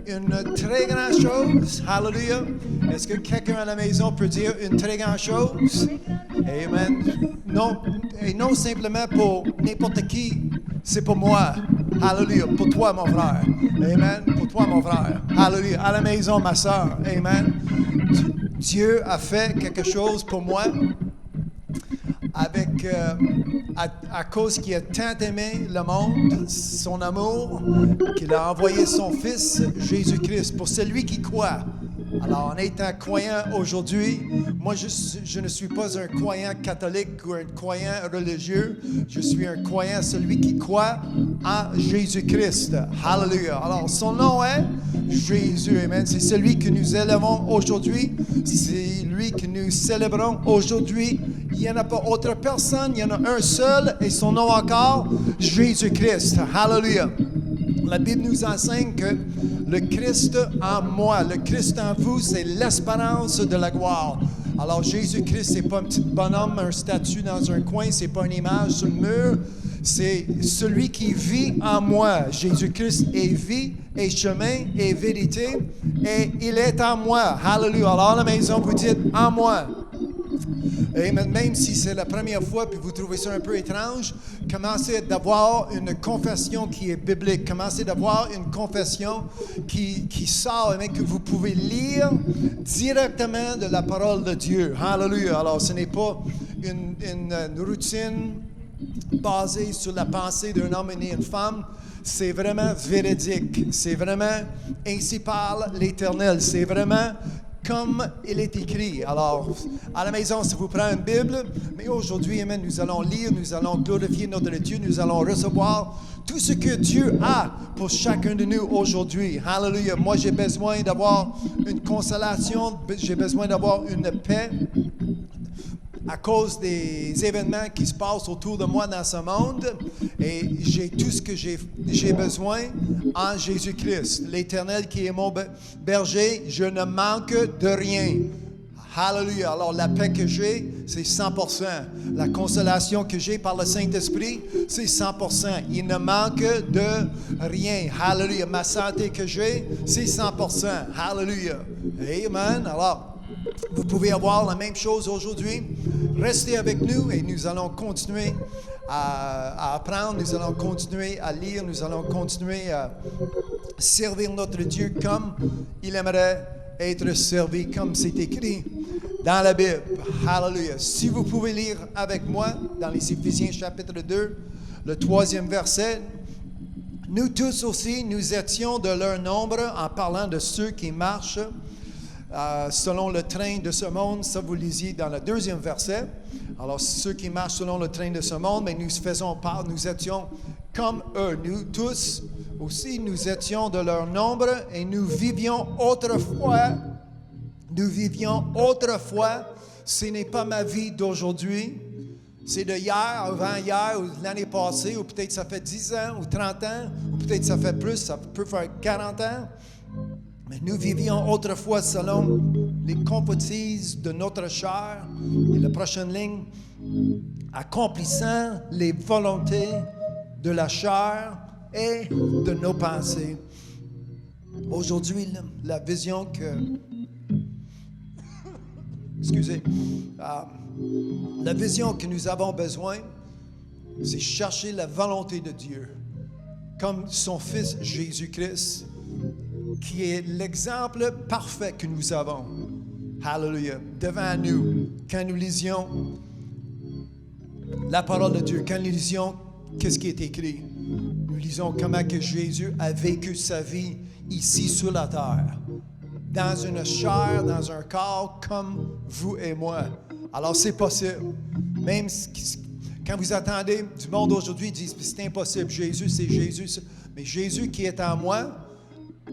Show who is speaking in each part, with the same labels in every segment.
Speaker 1: une très grande chose. Hallelujah. Est-ce que quelqu'un à la maison peut dire une très grande chose? Amen. Non, et non simplement pour n'importe qui, c'est pour moi. Hallelujah. Pour toi, mon frère. Amen. Pour toi, mon frère. Hallelujah. À la maison, ma soeur. Amen. Dieu a fait quelque chose pour moi avec, à cause qu'il a tant aimé le monde, son amour, qu'il a envoyé son Fils, Jésus-Christ, pour celui qui croit. Alors, en étant croyant aujourd'hui, moi, je ne suis pas un croyant catholique ou un croyant religieux. Je suis un croyant, celui qui croit en Jésus-Christ. Hallelujah. Alors, son nom est Jésus. Amen. C'est celui que nous élevons aujourd'hui. C'est lui que nous célébrons aujourd'hui. Il n'y en a pas autre personne. Il y en a un seul. Et son nom encore, Jésus-Christ. Hallelujah. La Bible nous enseigne que le Christ en moi, le Christ en vous, c'est l'espérance de la gloire. Alors Jésus-Christ, c'est pas un petit bonhomme, un statut dans un coin, c'est pas une image sur le mur, c'est celui qui vit en moi. Jésus-Christ est vie, est chemin, est vérité, et il est en moi. Hallelujah. Alors à la maison, vous dites en moi. Et même si c'est la première fois puis vous trouvez ça un peu étrange, commencez d'avoir une confession qui est biblique. Commencez d'avoir une confession qui sort, mais que vous pouvez lire directement de la parole de Dieu. Hallelujah. Alors, ce n'est pas une routine basée sur la pensée d'un homme et d'une femme. C'est vraiment véridique. C'est vraiment ainsi parle l'Éternel. C'est vraiment comme il est écrit. Alors, à la maison, ça vous prend une Bible, mais aujourd'hui, amen, nous allons lire, nous allons glorifier notre Dieu, nous allons recevoir tout ce que Dieu a pour chacun de nous aujourd'hui. Hallelujah. Moi, j'ai besoin d'avoir une consolation, j'ai besoin d'avoir une paix à cause des événements qui se passent autour de moi dans ce monde. Et j'ai tout ce que j'ai besoin en Jésus-Christ. L'Éternel qui est mon berger, je ne manque de rien. Hallelujah. Alors la paix que j'ai, c'est 100%. La consolation que j'ai par le Saint-Esprit, c'est 100%. Il ne manque de rien. Hallelujah. Ma santé que j'ai, c'est 100%. Hallelujah. Amen. Alors, vous pouvez avoir la même chose aujourd'hui. Restez avec nous et nous allons continuer à apprendre, nous allons continuer à lire, nous allons continuer à servir notre Dieu comme il aimerait être servi, comme c'est écrit dans la Bible. Hallelujah. Si vous pouvez lire avec moi dans les Éphésiens chapitre 2, le 3e verset. Nous tous aussi, nous étions de leur nombre en parlant de ceux qui marchent selon le train de ce monde. Ça, vous lisiez dans le 2e verset. Alors, ceux qui marchent selon le train de ce monde, mais nous faisons part, nous étions comme eux. Nous tous aussi, nous étions de leur nombre et nous vivions autrefois. Ce n'est pas ma vie d'aujourd'hui. C'est de hier, avant-hier, ou de l'année passée, ou peut-être ça fait 10 ans, ou 30 ans, ou peut-être ça fait plus, ça peut faire 40 ans. Mais nous vivions autrefois selon les convoitises de notre chair. Et la prochaine ligne, accomplissant les volontés de la chair et de nos pensées. Aujourd'hui, la vision la vision que nous avons besoin, c'est chercher la volonté de Dieu. Comme son Fils Jésus-Christ, qui est l'exemple parfait que nous avons. Hallelujah. Devant nous, quand nous lisions la parole de Dieu, quand nous lisions qu'est-ce qui est écrit, nous lisons comment que Jésus a vécu sa vie ici sur la terre, dans une chair, dans un corps comme vous et moi. Alors c'est possible. Même quand vous attendez du monde aujourd'hui, ils disent c'est impossible, Jésus, c'est Jésus. Mais Jésus qui est en moi,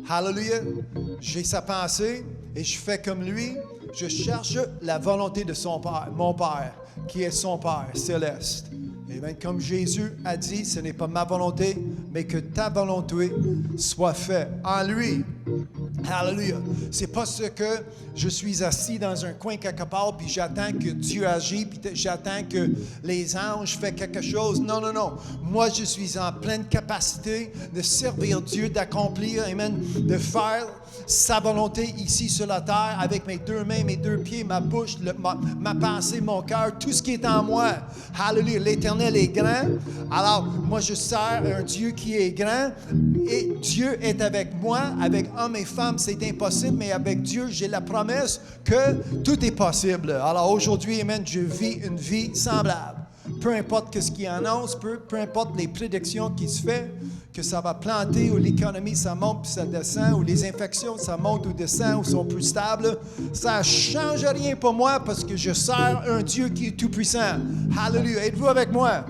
Speaker 1: hallelujah, j'ai sa pensée et je fais comme lui. Je cherche la volonté de son Père, mon Père, qui est son Père céleste. Et bien, comme Jésus a dit, ce n'est pas ma volonté, mais que ta volonté soit faite en lui. Hallelujah. C'est pas ce que je suis assis dans un coin quelque part puis j'attends que Dieu agisse puis j'attends que les anges fassent quelque chose. Non, non, non. Moi, je suis en pleine capacité de servir Dieu, d'accomplir, amen, de faire sa volonté ici sur la terre avec mes deux mains, mes deux pieds, ma bouche, ma pensée, mon cœur, tout ce qui est en moi. Hallelujah. L'Éternel est grand. Alors, moi, je sers un Dieu qui est grand et Dieu est avec moi. Avec hommes et femmes, c'est impossible, mais avec Dieu, j'ai la promesse que tout est possible. Alors, aujourd'hui, amen, je vis une vie semblable. Peu importe ce qui annonce, peu importe les prédictions qui se font, que ça va planter, ou l'économie, ça monte puis ça descend, ou les infections, ça monte ou descend, ou sont plus stables. Ça ne change rien pour moi parce que je sers un Dieu qui est tout-puissant. Hallelujah. Êtes-vous avec moi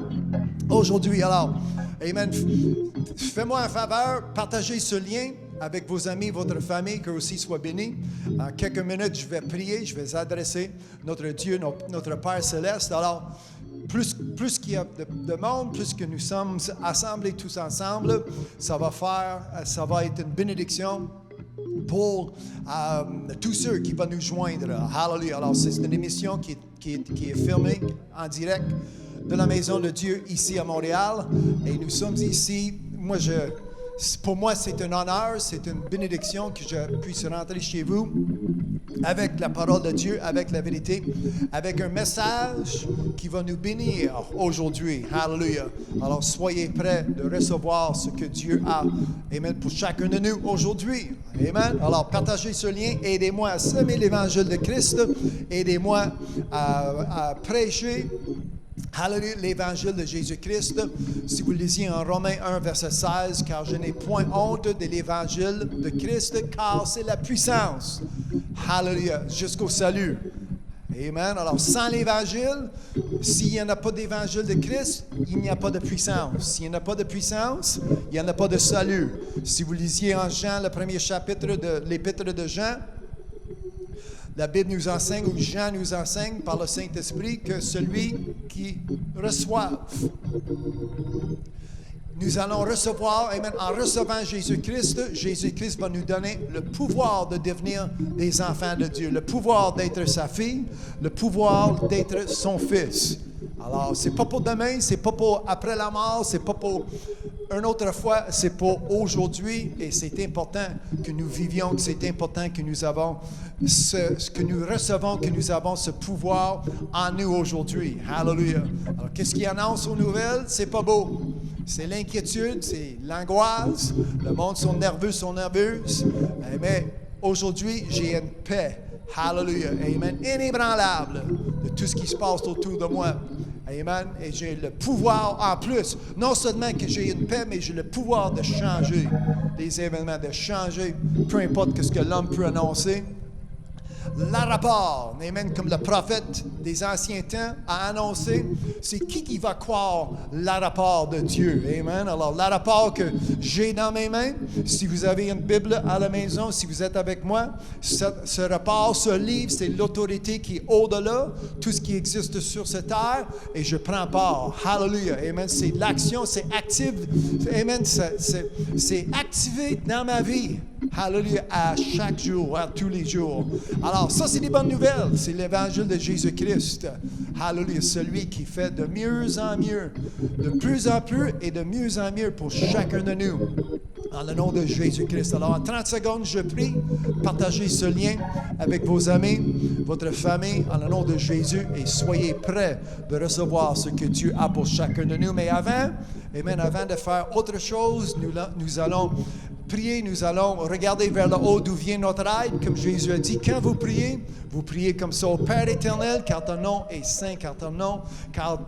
Speaker 1: aujourd'hui? Alors, amen. Fais-moi une faveur, partagez ce lien avec vos amis, votre famille, qu'eux aussi soient bénis. En quelques minutes, je vais prier, je vais adresser notre Dieu, notre Père céleste. Alors, plus qu'il y a de monde, plus que nous sommes assemblés tous ensemble, ça va être une bénédiction pour tous ceux qui vont nous joindre. Hallelujah. Alors, c'est une émission qui est filmée en direct de la Maison de Dieu ici à Montréal. Et nous sommes ici. Pour moi, c'est un honneur, c'est une bénédiction que je puisse rentrer chez vous avec la parole de Dieu, avec la vérité, avec un message qui va nous bénir aujourd'hui. Hallelujah. Alors, soyez prêts de recevoir ce que Dieu a, amen, pour chacun de nous aujourd'hui. Amen. Alors, partagez ce lien. Aidez-moi à semer l'évangile de Christ. Aidez-moi à prêcher. Hallelujah, l'évangile de Jésus-Christ. Si vous lisiez en Romains 1, verset 16, « Car je n'ai point honte de l'évangile de Christ, car c'est la puissance. » Hallelujah, jusqu'au salut. Amen. Alors, sans l'évangile, s'il n'y en a pas d'évangile de Christ, il n'y a pas de puissance. S'il n'y en a pas de puissance, il n'y en a pas de salut. Si vous lisiez en Jean, le premier chapitre de l'Épître de Jean, la Bible nous enseigne, ou Jean nous enseigne par le Saint-Esprit, que celui qui reçoit, nous allons recevoir, amen, en recevant Jésus-Christ, Jésus-Christ va nous donner le pouvoir de devenir des enfants de Dieu, le pouvoir d'être sa fille, le pouvoir d'être son fils. Alors, c'est pas pour demain, c'est pas pour après la mort, c'est pas pour une autre fois, c'est pour aujourd'hui, et c'est important que nous vivions, que c'est important que nous avons ce que nous recevons, que nous avons ce pouvoir en nous aujourd'hui. Hallelujah. Alors, qu'est-ce qui annonce aux nouvelles? C'est pas beau. C'est l'inquiétude, c'est l'angoisse. Le monde sont nerveuses. Mais aujourd'hui, j'ai une paix. Hallelujah. Amen. Inébranlable de tout ce qui se passe autour de moi. Amen. Et j'ai le pouvoir en plus. Non seulement que j'ai une paix, mais j'ai le pouvoir de changer les événements, de changer, peu importe ce que l'homme peut annoncer. La rapport, amen, comme le prophète des anciens temps a annoncé, c'est qui va croire la rapport de Dieu, amen. Alors, la rapport que j'ai dans mes mains, si vous avez une Bible à la maison, si vous êtes avec moi, ce rapport, ce livre, c'est l'autorité qui est au-delà, tout ce qui existe sur cette terre, et je prends part. Hallelujah, amen. C'est l'action, c'est actif, amen, c'est activé dans ma vie. Hallelujah, à chaque jour, à tous les jours. Alors, ça, c'est des bonnes nouvelles. C'est l'évangile de Jésus-Christ. Hallelujah, celui qui fait de mieux en mieux, de plus en plus et de mieux en mieux pour chacun de nous. En le nom de Jésus-Christ. Alors, en 30 secondes, je prie, partagez ce lien avec vos amis, votre famille, en le nom de Jésus, et soyez prêts de recevoir ce que Dieu a pour chacun de nous. Mais avant de faire autre chose, nous allons prier, nous allons regarder vers le haut d'où vient notre aide, comme Jésus a dit. Quand vous priez comme ça, au Père éternel, car ton nom est saint, car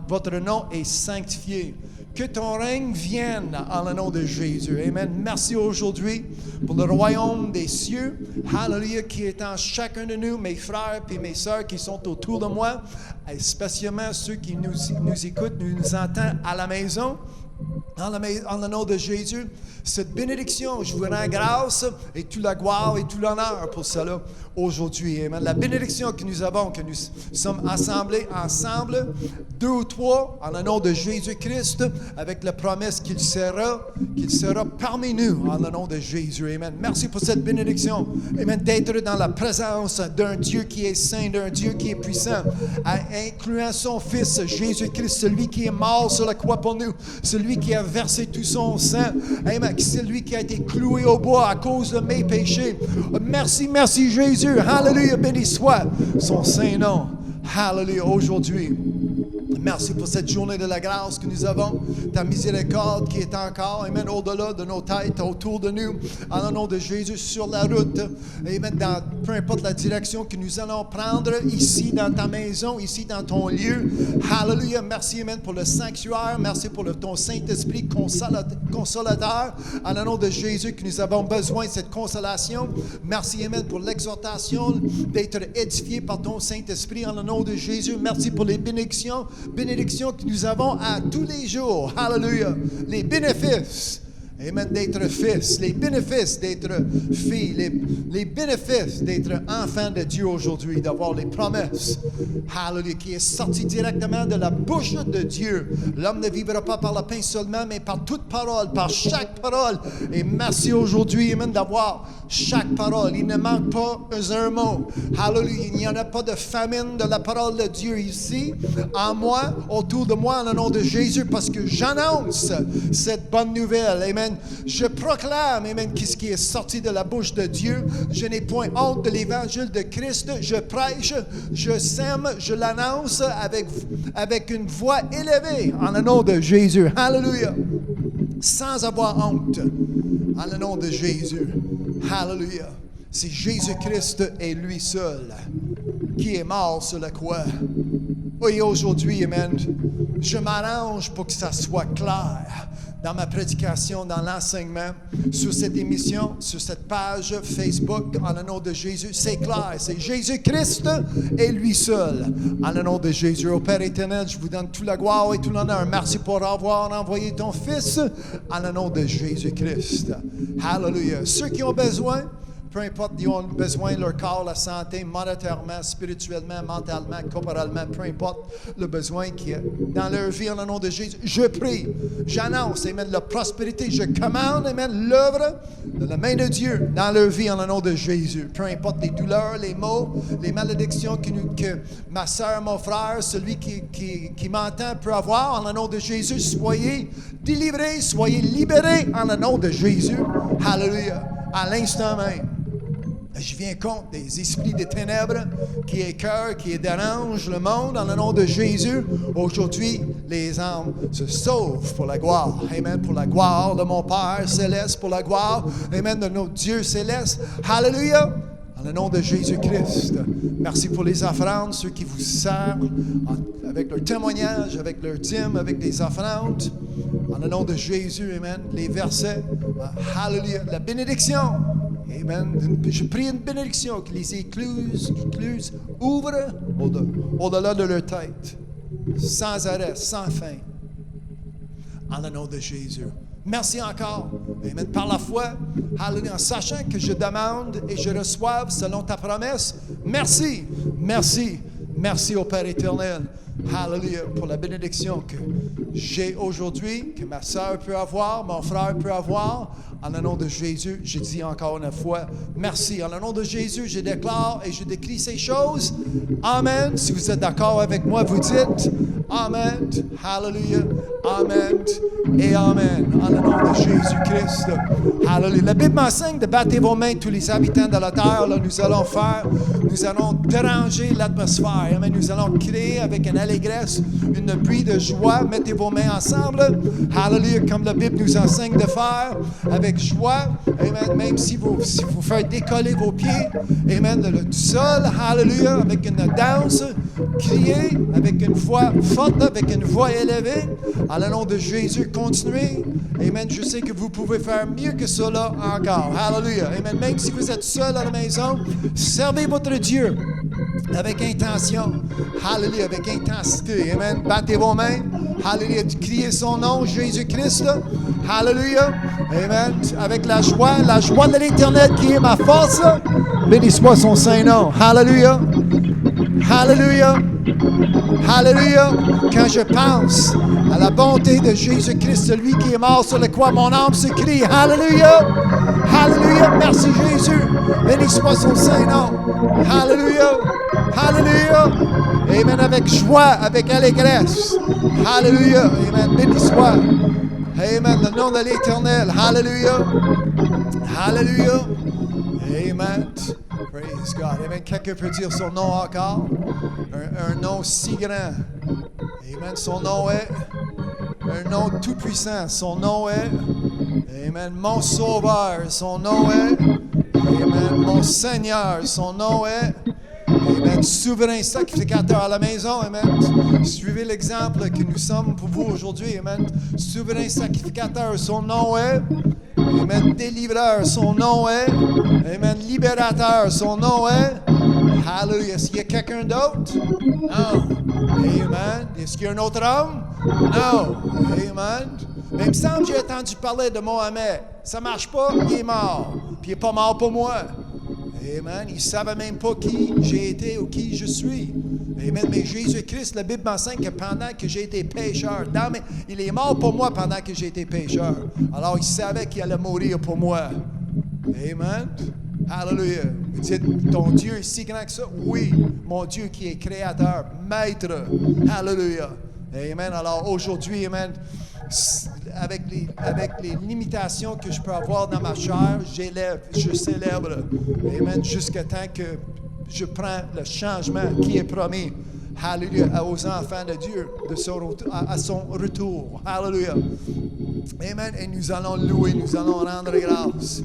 Speaker 1: votre nom est sanctifié. Que ton règne vienne en le nom de Jésus. Amen. Merci aujourd'hui pour le royaume des cieux. Hallelujah, qui est en chacun de nous, mes frères et mes sœurs qui sont autour de moi, et spécialement ceux qui nous écoutent, nous entendent à la maison. En le nom de Jésus, cette bénédiction, je vous rends grâce et toute la gloire et tout l'honneur pour cela aujourd'hui. Amen. La bénédiction que nous avons, que nous sommes assemblés ensemble, 2 ou 3, en le nom de Jésus-Christ, avec la promesse qu'il sera parmi nous, en le nom de Jésus. Amen. Merci pour cette bénédiction. Amen. D'être dans la présence d'un Dieu qui est saint, d'un Dieu qui est puissant, incluant son Fils Jésus-Christ, celui qui est mort sur la croix pour nous, celui qui a versé tout son sang. Amen. Celui qui a été cloué au bois à cause de mes péchés. Merci, merci Jésus. Alléluia, béni soit son saint nom. Alléluia, aujourd'hui. Merci pour cette journée de la grâce que nous avons. Ta miséricorde qui est encore, amen, au-delà de nos têtes, autour de nous, en le nom de Jésus, sur la route. Amen, peu importe la direction que nous allons prendre, ici dans ta maison, ici dans ton lieu. Alléluia. Merci, amen, pour le sanctuaire. Merci pour ton Saint-Esprit consolateur. En le nom de Jésus, que nous avons besoin de cette consolation. Merci, amen, pour l'exhortation d'être édifié par ton Saint-Esprit. En le nom de Jésus, merci pour les bénédictions que nous avons à tous les jours. Hallelujah. Les bénéfices. Amen, d'être fils, les bénéfices d'être fille, les bénéfices d'être enfant de Dieu aujourd'hui, d'avoir les promesses, hallelujah, qui est sorti directement de la bouche de Dieu. L'homme ne vivra pas par le pain seulement, mais par toute parole, par chaque parole. Et merci aujourd'hui, amen, d'avoir chaque parole. Il ne manque pas un mot. Hallelujah, il n'y en a pas de famine de la parole de Dieu ici, en moi, autour de moi, en le nom de Jésus, parce que j'annonce cette bonne nouvelle. Amen. Je proclame, amen, ce qui est sorti de la bouche de Dieu. Je n'ai point honte de l'évangile de Christ. Je prêche, je sème, je l'annonce avec une voix élevée en le nom de Jésus. Alléluia. Sans avoir honte, en le nom de Jésus. Alléluia. C'est Jésus-Christ et lui seul qui est mort sur la croix. Oui, aujourd'hui, amen, je m'arrange pour que ça soit clair dans ma prédication, dans l'enseignement, sur cette émission, sur cette page Facebook, en le nom de Jésus. C'est clair, c'est Jésus-Christ et lui seul. En le nom de Jésus, au Père éternel, je vous donne toute la gloire et tout l'honneur. Merci pour avoir envoyé ton Fils, en le nom de Jésus-Christ. Hallelujah. Ceux qui ont besoin, peu importe, ils ont besoin de leur corps, la santé, monétairement, spirituellement, mentalement, corporellement, peu importe le besoin qui est dans leur vie, en le nom de Jésus. Je prie, j'annonce, amen, la prospérité. Je commande, amen, l'œuvre de la main de Dieu dans leur vie, en le nom de Jésus. Peu importe les douleurs, les maux, les malédictions que ma soeur, mon frère, celui qui m'entend peut avoir, en le nom de Jésus. Soyez délivrés, soyez libérés, en le nom de Jésus. Alléluia. À l'instant même. Je viens contre des esprits des ténèbres qui écœurent, qui dérangent le monde en le nom de Jésus. Aujourd'hui, les âmes se sauvent pour la gloire. Amen. Pour la gloire de mon Père céleste, pour la gloire, amen, de notre Dieu céleste. Hallelujah. En le nom de Jésus-Christ. Merci pour les offrandes, ceux qui vous servent avec leur témoignage, avec leur dîme, avec des offrandes. En le nom de Jésus, amen. Les versets. Hallelujah. La bénédiction. Amen. Je prie une bénédiction que les écluses ouvrent au-delà de leur tête, sans arrêt, sans fin. En le nom de Jésus. Merci encore. Amen. Par la foi, hallelujah, en sachant que je demande et je reçois selon ta promesse. Merci, merci, merci au Père éternel. Hallelujah, pour la bénédiction que j'ai aujourd'hui, que ma soeur peut avoir, mon frère peut avoir. En le nom de Jésus, je dis encore une fois, merci. En le nom de Jésus, je déclare et je décris ces choses. Amen. Si vous êtes d'accord avec moi, vous dites Amen. Hallelujah. Amen. Et Amen. En le nom de Jésus-Christ. Hallelujah. La Bible m'enseigne de battre vos mains, tous les habitants de la terre. Là, nous allons déranger l'atmosphère. Amen. Nous allons créer avec une allégresse, une pluie de joie. Mettez vos mains ensemble. Hallelujah. Comme la Bible nous enseigne de faire, avec joie. Amen. Même si vous faites décoller vos pieds. Amen. Du sol. Hallelujah. Avec une danse. Criez avec une voix forte, avec une voix élevée. En le nom de Jésus, continuez. Amen. Je sais que vous pouvez faire mieux que cela encore. Hallelujah. Amen. Même si vous êtes seul à la maison, servez votre Dieu. avec intention. Hallelujah, avec intensité. Amen. Battez vos mains. Hallelujah. Criez son nom, Jésus-Christ. Hallelujah. Amen. Avec la joie de l'Éternel qui est ma force. Béni soit son Saint-Nom. Hallelujah. Hallelujah. Hallelujah. Quand je pense à la bonté de Jésus-Christ, celui qui est mort sur le croix, mon âme se crie. Hallelujah. Hallelujah. Merci Jésus. Béni soit son Saint-Nom. Hallelujah. Hallelujah. Amen. Avec joie, avec allégresse. Hallelujah. Amen. Béni soit. Amen. Le nom de l'Éternel. Hallelujah. Hallelujah. Amen. Praise God. Amen. Quelqu'un peut dire son nom encore? Un nom si grand. Amen. Son nom est un nom tout puissant. Son nom est, Amen, mon Sauveur. Son nom est, Amen, mon Seigneur. Son nom est, Amen, souverain sacrificateur à la maison. Amen. Suivez l'exemple que nous sommes pour vous aujourd'hui. Amen. Souverain sacrificateur. Son nom est, Amen, délivreur. Son nom est, Amen, libérateur. Son nom est, Hallelujah. Est-ce qu'il y a quelqu'un d'autre? Non. Amen. Est-ce qu'il y a un autre homme? Non. Amen. Mais il me semble que j'ai entendu parler de Mohamed. Ça ne marche pas, il est mort. Puis il n'est pas mort pour moi. Amen. Il ne savait même pas qui j'ai été ou qui je suis. Amen. Mais Jésus-Christ, la Bible m'enseigne que pendant que j'ai été pécheur, il est mort pour moi pendant que j'ai été pécheur. Alors il savait qu'il allait mourir pour moi. Amen. Hallelujah. Vous dites, ton Dieu est si grand que ça? Oui, mon Dieu qui est créateur, maître. Hallelujah. Amen. Alors aujourd'hui, Amen, avec les limitations que je peux avoir dans ma chair, je célèbre. Amen. Jusqu'à temps que je prends le changement qui est promis. Hallelujah. Aux enfants de Dieu à son retour. Hallelujah. Amen. Et nous allons louer, nous allons rendre grâce.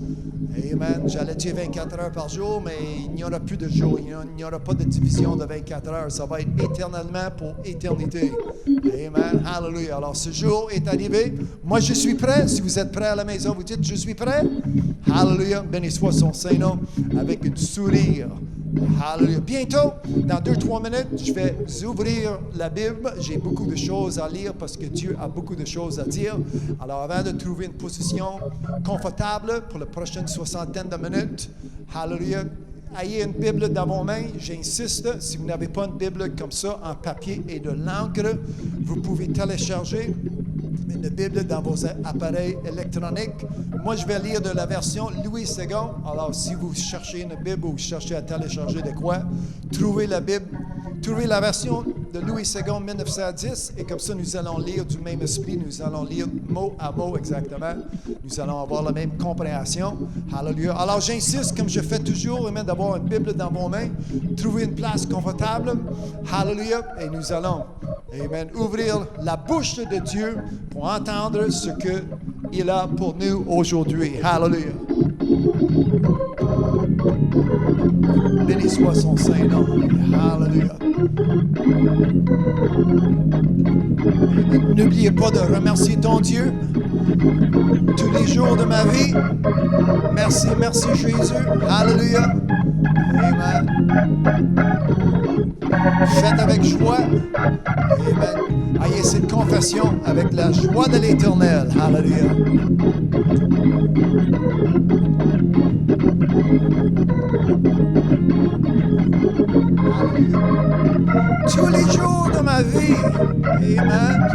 Speaker 1: Amen. J'allais dire 24 heures par jour, mais il n'y aura plus de jour. Il n'y aura pas de division de 24 heures. Ça va être éternellement pour éternité. Amen. Hallelujah. Alors, ce jour est arrivé. Moi, je suis prêt. Si vous êtes prêts à la maison, vous dites, je suis prêt. Hallelujah. Béni soit son Saint-Nom avec un sourire. Hallelujah. Bientôt, dans 2-3 minutes, je vais ouvrir la Bible. J'ai beaucoup de choses à lire parce que Dieu a beaucoup de choses à dire. Alors, avant de trouver une position confortable pour la prochaine soixantaine de minutes, hallelujah, ayez une Bible dans vos mains. J'insiste, si vous n'avez pas une Bible comme ça, en papier et de l'encre, vous pouvez télécharger une Bible dans vos appareils électroniques. Moi, je vais lire de la version Louis II. Alors, si vous cherchez une Bible ou vous cherchez à télécharger de quoi, trouvez la Bible, trouvez la version de Louis II 1910 et comme ça, nous allons lire du même esprit. Nous allons lire mot à mot exactement. Nous allons avoir la même compréhension. Hallelujah. Alors, j'insiste, comme je fais toujours, d'avoir une Bible dans vos mains. Trouvez une place confortable. Hallelujah. Et nous allons, amen, ouvrir la bouche de Dieu pour entendre ce qu'il a pour nous aujourd'hui. Hallelujah. Béni soit son Saint-Nom. Hallelujah. N'oubliez pas de remercier ton Dieu tous les jours de ma vie. Merci, merci Jésus. Hallelujah. Amen. Faites avec joie. Amen. Ayez cette confession avec la joie de l'Éternel. Hallelujah. Tous les jours de ma vie. Amen.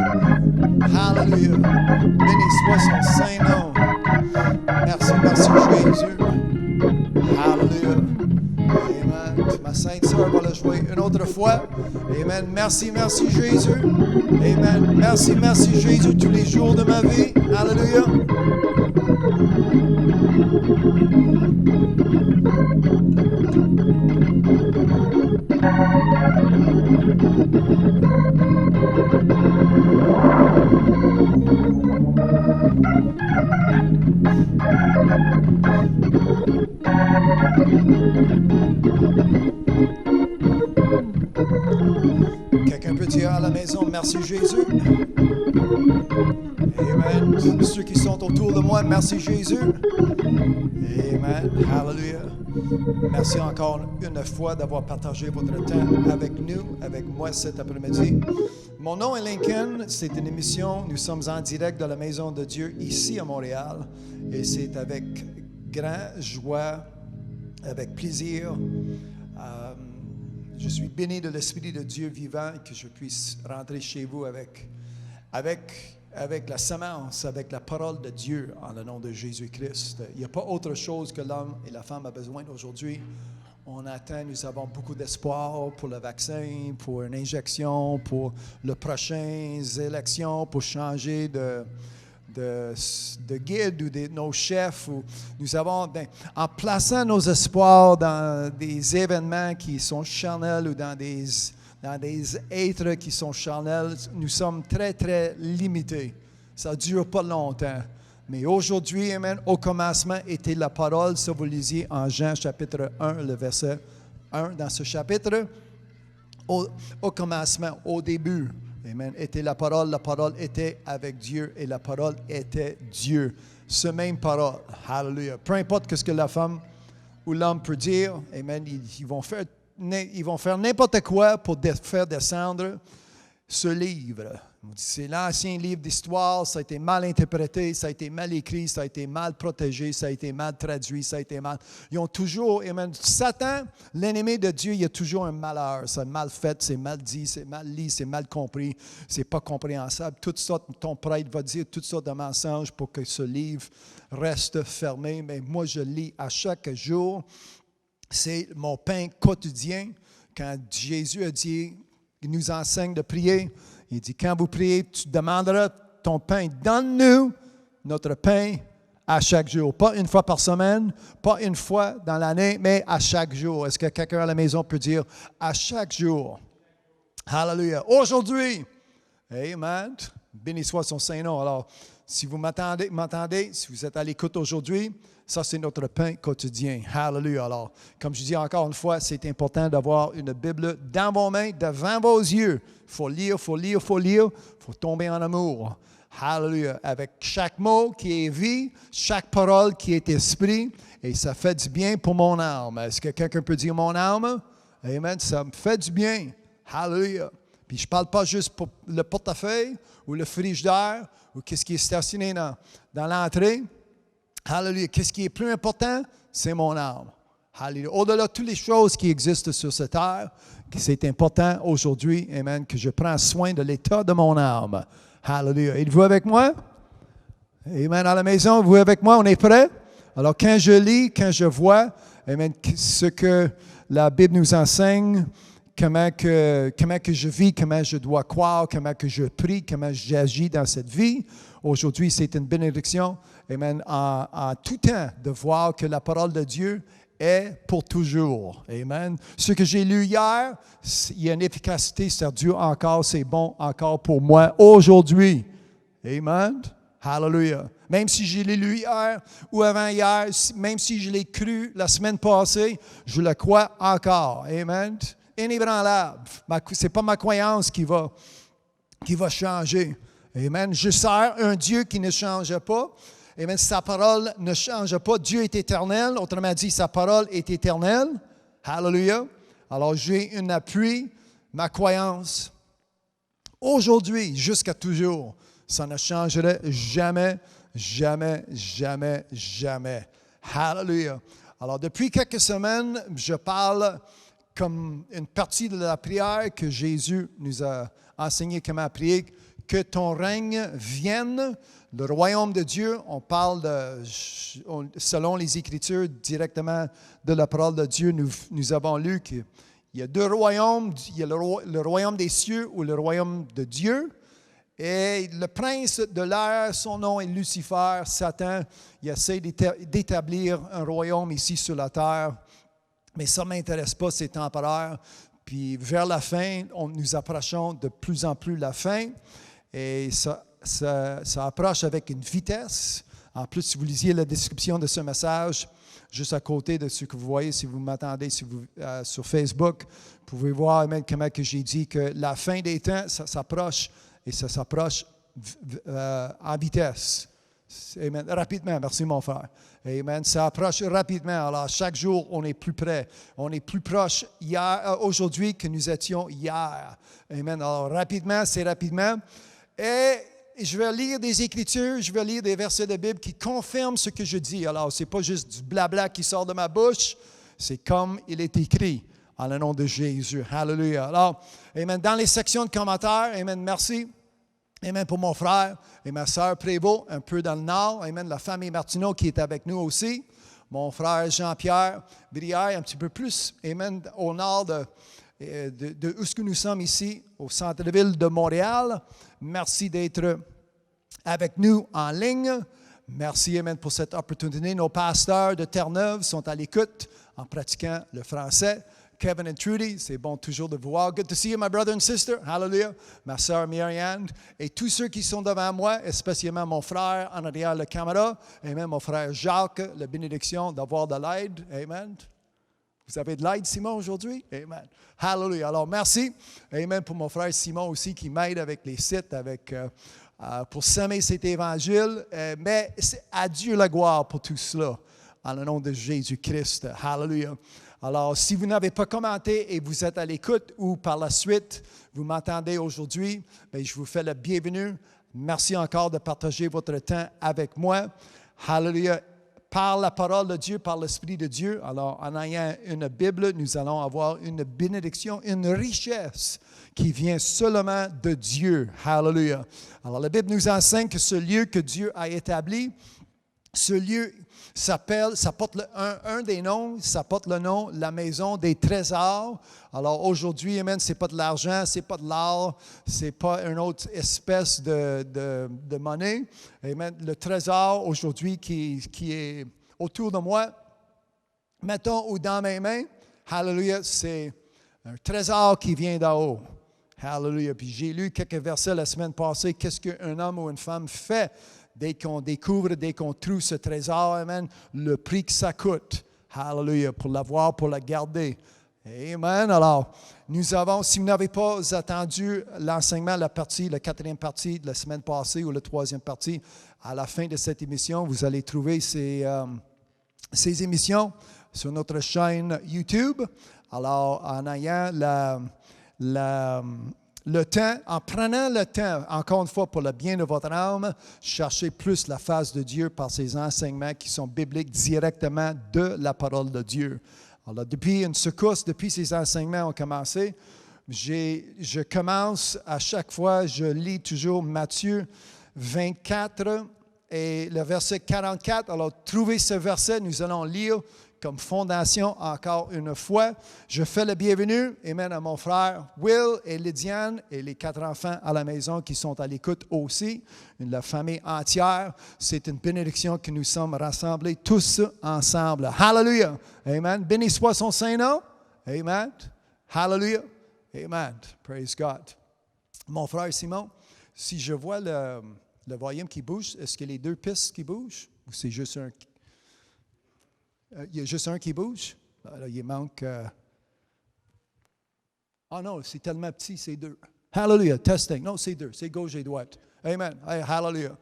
Speaker 1: Hallelujah. Béni soit son Saint-Nom. Merci, merci Jésus. Hallelujah. Amen. Ma sainte sœur va le jouer une autre fois. Amen. Merci, merci Jésus. Amen. Merci, merci Jésus tous les jours de ma vie. Hallelujah. Quelqu'un peut dire à la maison, merci Jésus. Amen. Ceux qui sont autour de moi, merci Jésus. Amen. Hallelujah. Merci encore une fois d'avoir partagé votre temps avec nous, avec moi cet après-midi. Mon nom est Lincoln, c'est une émission, nous sommes en direct de la Maison de Dieu ici à Montréal et c'est avec grande joie, avec plaisir. Je suis béni de l'Esprit de Dieu vivant que je puisse rentrer chez vous avec la semence, avec la parole de Dieu en le nom de Jésus-Christ. Il n'y a pas autre chose que l'homme et la femme ont besoin aujourd'hui. Nous avons beaucoup d'espoir pour le vaccin, pour une injection, pour les prochaines élections, pour changer de guide ou de nos chefs. Nous avons, en plaçant nos espoirs dans des événements qui sont charnels ou dans des êtres qui sont charnels, nous sommes très, très limités. Ça ne dure pas longtemps. Mais aujourd'hui, amen, au commencement était la parole. Ça, vous lisiez en Jean chapitre 1, le verset 1 dans ce chapitre. Au commencement, au début, amen, était la parole était avec Dieu et la parole était Dieu. Ce même parole, hallelujah. Peu importe ce que la femme ou l'homme peut dire, amen, ils vont faire n'importe quoi pour faire descendre ce livre. C'est l'ancien livre d'histoire, ça a été mal interprété, ça a été mal écrit, ça a été mal protégé, ça a été mal traduit, ça a été mal. Ils ont toujours, amen, Satan, l'ennemi de Dieu, il y a toujours un malheur. C'est mal fait, c'est mal dit, c'est mal lu, c'est mal compris, c'est pas compréhensible. Toutes sortes, ton prêtre va dire toutes sortes de mensonges pour que ce livre reste fermé. Mais moi, je lis à chaque jour. C'est mon pain quotidien. Quand Jésus a dit, il nous enseigne de prier, il dit, quand vous priez, tu demanderas ton pain. Donne-nous notre pain à chaque jour. Pas une fois par semaine, pas une fois dans l'année, mais à chaque jour. Est-ce que quelqu'un à la maison peut dire à chaque jour? Hallelujah. Aujourd'hui, amen. Béni soit son Saint-Nom. Alors, si vous m'entendez, si vous êtes à l'écoute aujourd'hui, ça, c'est notre pain quotidien. Hallelujah. Alors, comme je dis encore une fois, c'est important d'avoir une Bible dans vos mains, devant vos yeux. Il faut lire, il faut lire, il faut lire. Il faut tomber en amour. Hallelujah. Avec chaque mot qui est vie, chaque parole qui est esprit. Et ça fait du bien pour mon âme. Est-ce que quelqu'un peut dire mon âme? Amen. Ça me fait du bien. Hallelujah. Puis je ne parle pas juste pour le portefeuille ou le frigidaire ou qu'est-ce qui est stationné dans l'entrée. Hallelujah. Qu'est-ce qui est plus important? C'est mon âme. Hallelujah. Au-delà de toutes les choses qui existent sur cette terre, c'est important aujourd'hui, amen, que je prends soin de l'état de mon âme. Hallelujah. Êtes-vous avec moi? Amen. À la maison, vous avec moi? On est prêts? Alors, quand je lis, quand je vois, amen, ce que la Bible nous enseigne, comment que je vis, comment je dois croire, comment que je prie, comment j'agis dans cette vie. Aujourd'hui, c'est une bénédiction, amen, en tout temps, de voir que la parole de Dieu est pour toujours. Amen. Ce que j'ai lu hier, il y a une efficacité, ça dure encore, c'est bon encore pour moi aujourd'hui. Amen. Hallelujah. Même si je l'ai lu hier ou avant-hier, même si je l'ai cru la semaine passée, je le crois encore. Amen. Inébranlable. Ce n'est pas ma croyance qui va changer. Amen. Je sers un Dieu qui ne change pas. Amen. Sa parole ne change pas. Dieu est éternel. Autrement dit, sa parole est éternelle. Hallelujah. Alors, j'ai un appui, ma croyance. Aujourd'hui, jusqu'à toujours, ça ne changerait jamais, jamais, jamais, jamais. Hallelujah. Alors, depuis quelques semaines, je parle comme une partie de la prière que Jésus nous a enseigné comment prier, que ton règne vienne, le royaume de Dieu. On parle selon les Écritures directement de la parole de Dieu. Nous avons lu qu'il y a deux royaumes. Il y a le royaume des cieux ou le royaume de Dieu. Et le prince de l'air, son nom est Lucifer, Satan. Il essaie d'établir un royaume ici sur la terre. Mais ça ne m'intéresse pas, c'est temporaire. Puis vers la fin, nous approchons de plus en plus la fin. Et ça approche avec une vitesse. En plus, si vous lisiez la description de ce message, juste à côté de ce que vous voyez, si vous m'entendez sur Facebook, vous pouvez voir même comment que j'ai dit que la fin des temps, ça s'approche et ça s'approche en vitesse. Amen. Rapidement, merci mon frère. Amen. Ça approche rapidement. Alors, chaque jour, on est plus près. On est plus proche aujourd'hui que nous étions hier. Amen. Alors, rapidement, c'est rapidement. Et je vais lire des Écritures, je vais lire des versets de Bible qui confirment ce que je dis. Alors, ce n'est pas juste du blabla qui sort de ma bouche, c'est comme il est écrit, en le nom de Jésus. Hallelujah. Alors, amen. Dans les sections de commentaires, amen, merci. Amen pour mon frère et ma sœur Prévost, un peu dans le nord. Amen, la famille Martineau qui est avec nous aussi. Mon frère Jean-Pierre Brière, un petit peu plus, amen, au nord de où est-ce que nous sommes ici, au centre-ville de Montréal. Merci d'être avec nous en ligne. Merci, amen, pour cette opportunité. Nos pasteurs de Terre-Neuve sont à l'écoute en pratiquant le français. Kevin and Trudy, c'est bon toujours de vous voir. Good to see you, my brother and sister. Hallelujah. Ma sœur Mary-Ann. Et tous ceux qui sont devant moi, especiellement mon frère en arrière de la caméra. Amen. Mon frère Jacques, la bénédiction d'avoir de l'aide. Amen. Vous avez de l'aide, Simon, aujourd'hui? Amen. Hallelujah. Alors, merci. Amen pour mon frère Simon aussi qui m'aide avec les sites, pour semer cet évangile. Mais c'est à Dieu la gloire pour tout cela. En le nom de Jésus-Christ. Hallelujah. Alors, si vous n'avez pas commenté et vous êtes à l'écoute ou par la suite, vous m'entendez aujourd'hui, bien, je vous fais la bienvenue. Merci encore de partager votre temps avec moi. Hallelujah. Par la parole de Dieu, par l'Esprit de Dieu. Alors, en ayant une Bible, nous allons avoir une bénédiction, une richesse qui vient seulement de Dieu. Hallelujah. Alors, la Bible nous enseigne que ce lieu que Dieu a établi, ce lieu ça porte un des noms, ça porte le nom la maison des trésors. Alors aujourd'hui, amen, ce n'est pas de l'argent, ce n'est pas de l'or, ce n'est pas une autre espèce de monnaie. Amen. Le trésor aujourd'hui qui est autour de moi, mettons, ou dans mes mains, hallelujah, c'est un trésor qui vient d'en haut. Hallelujah. Puis j'ai lu quelques versets la semaine passée, qu'est-ce qu'un homme ou une femme fait dès qu'on découvre, dès qu'on trouve ce trésor, amen, le prix que ça coûte. Hallelujah, pour l'avoir, pour la garder. Amen. Alors, nous avons, si vous n'avez pas attendu l'enseignement, la quatrième partie de la semaine passée ou la troisième partie, à la fin de cette émission, vous allez trouver ces émissions sur notre chaîne YouTube. Alors, en ayant le temps, en prenant le temps, encore une fois, pour le bien de votre âme, cherchez plus la face de Dieu par ces enseignements qui sont bibliques directement de la parole de Dieu. Alors, depuis une secousse, depuis ces enseignements ont commencé, je commence à chaque fois, je lis toujours Matthieu 24 et le verset 44. Alors, trouvez ce verset, nous allons lire comme fondation encore une fois. Je fais le bienvenue, amen, à mon frère Will et Lydiane et les 4 enfants à la maison qui sont à l'écoute aussi, la famille entière. C'est une bénédiction que nous sommes rassemblés tous ensemble. Hallelujah. Amen. Béni soit son Saint-Nom. Amen. Hallelujah. Amen. Praise God. Mon frère Simon, si je vois le volume qui bouge, est-ce que les 2 pistes qui bougent ou c'est juste un? Il y a juste un qui bouge. Alors, il manque. Non, c'est tellement petit, c'est 2. Hallelujah, testing. Non, c'est 2, c'est gauche et droite. Amen. Hey, hallelujah.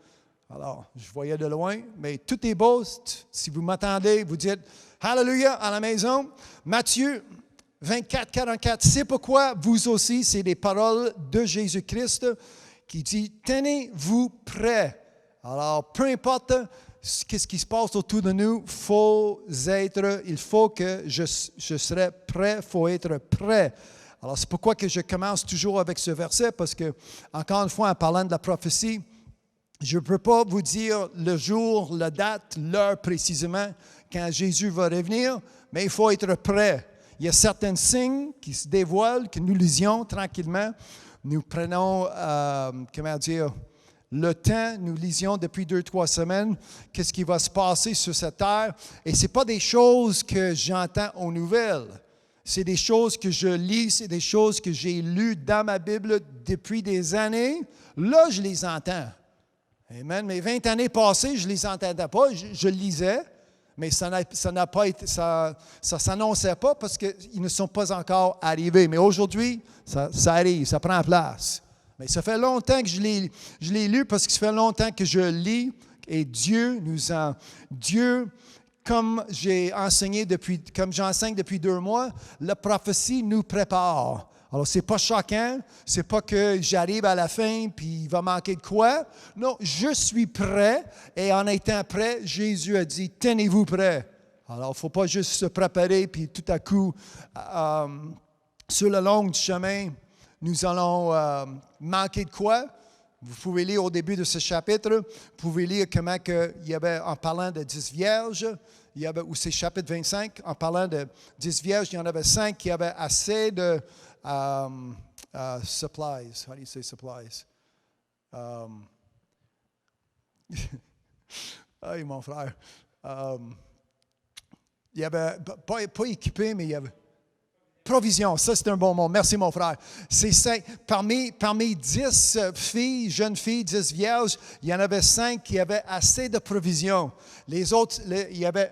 Speaker 1: Alors, je voyais de loin, mais tout est beau. Si vous m'entendez, vous dites Hallelujah à la maison. Matthieu 24, 44. C'est pourquoi vous aussi, c'est des paroles de Jésus-Christ qui dit tenez-vous prêts. Alors, peu importe qu'est-ce qui se passe autour de nous, il faut que je serai prêt, il faut être prêt. Alors, c'est pourquoi que je commence toujours avec ce verset, parce que, encore une fois, en parlant de la prophétie, je ne peux pas vous dire le jour, la date, l'heure précisément, quand Jésus va revenir, mais il faut être prêt. Il y a certains signes qui se dévoilent, que nous lisions tranquillement. Nous prenons, le temps, nous lisions depuis 2-3 semaines, qu'est-ce qui va se passer sur cette terre. Et ce n'est pas des choses que j'entends aux nouvelles. C'est des choses que je lis, c'est des choses que j'ai lues dans ma Bible depuis des années. Là, je les entends. Amen. Mais 20 années passées, je ne les entendais pas. Je lisais, mais ça ne s'annonçait pas parce qu'ils ne sont pas encore arrivés. Mais aujourd'hui, ça arrive, ça prend place. Mais ça fait longtemps que je l'ai lu parce que ça fait longtemps que je lis Et Dieu, comme j'enseigne depuis 2 mois, la prophétie nous prépare. Alors, c'est pas choquant, c'est pas que j'arrive à la fin puis il va manquer de quoi. Non, je suis prêt et en étant prêt, Jésus a dit, tenez-vous prêts. Alors, il ne faut pas juste se préparer puis tout à coup, sur le long du chemin, nous allons manquer de quoi. Vous pouvez lire au début de ce chapitre, vous pouvez lire comment il y avait, en parlant de 10 vierges, ou c'est chapitre 25, en parlant de 10 vierges, il y en avait 5 qui avaient assez de supplies. How do you say supplies? Hey, mon frère. Il y avait, pas équipé, mais il y avait provision. Ça, c'est un bon mot. Merci, mon frère. C'est 5. Parmi 10 filles, jeunes filles, 10 vierges, il y en avait 5 qui avaient assez de provision. Les autres, il y avait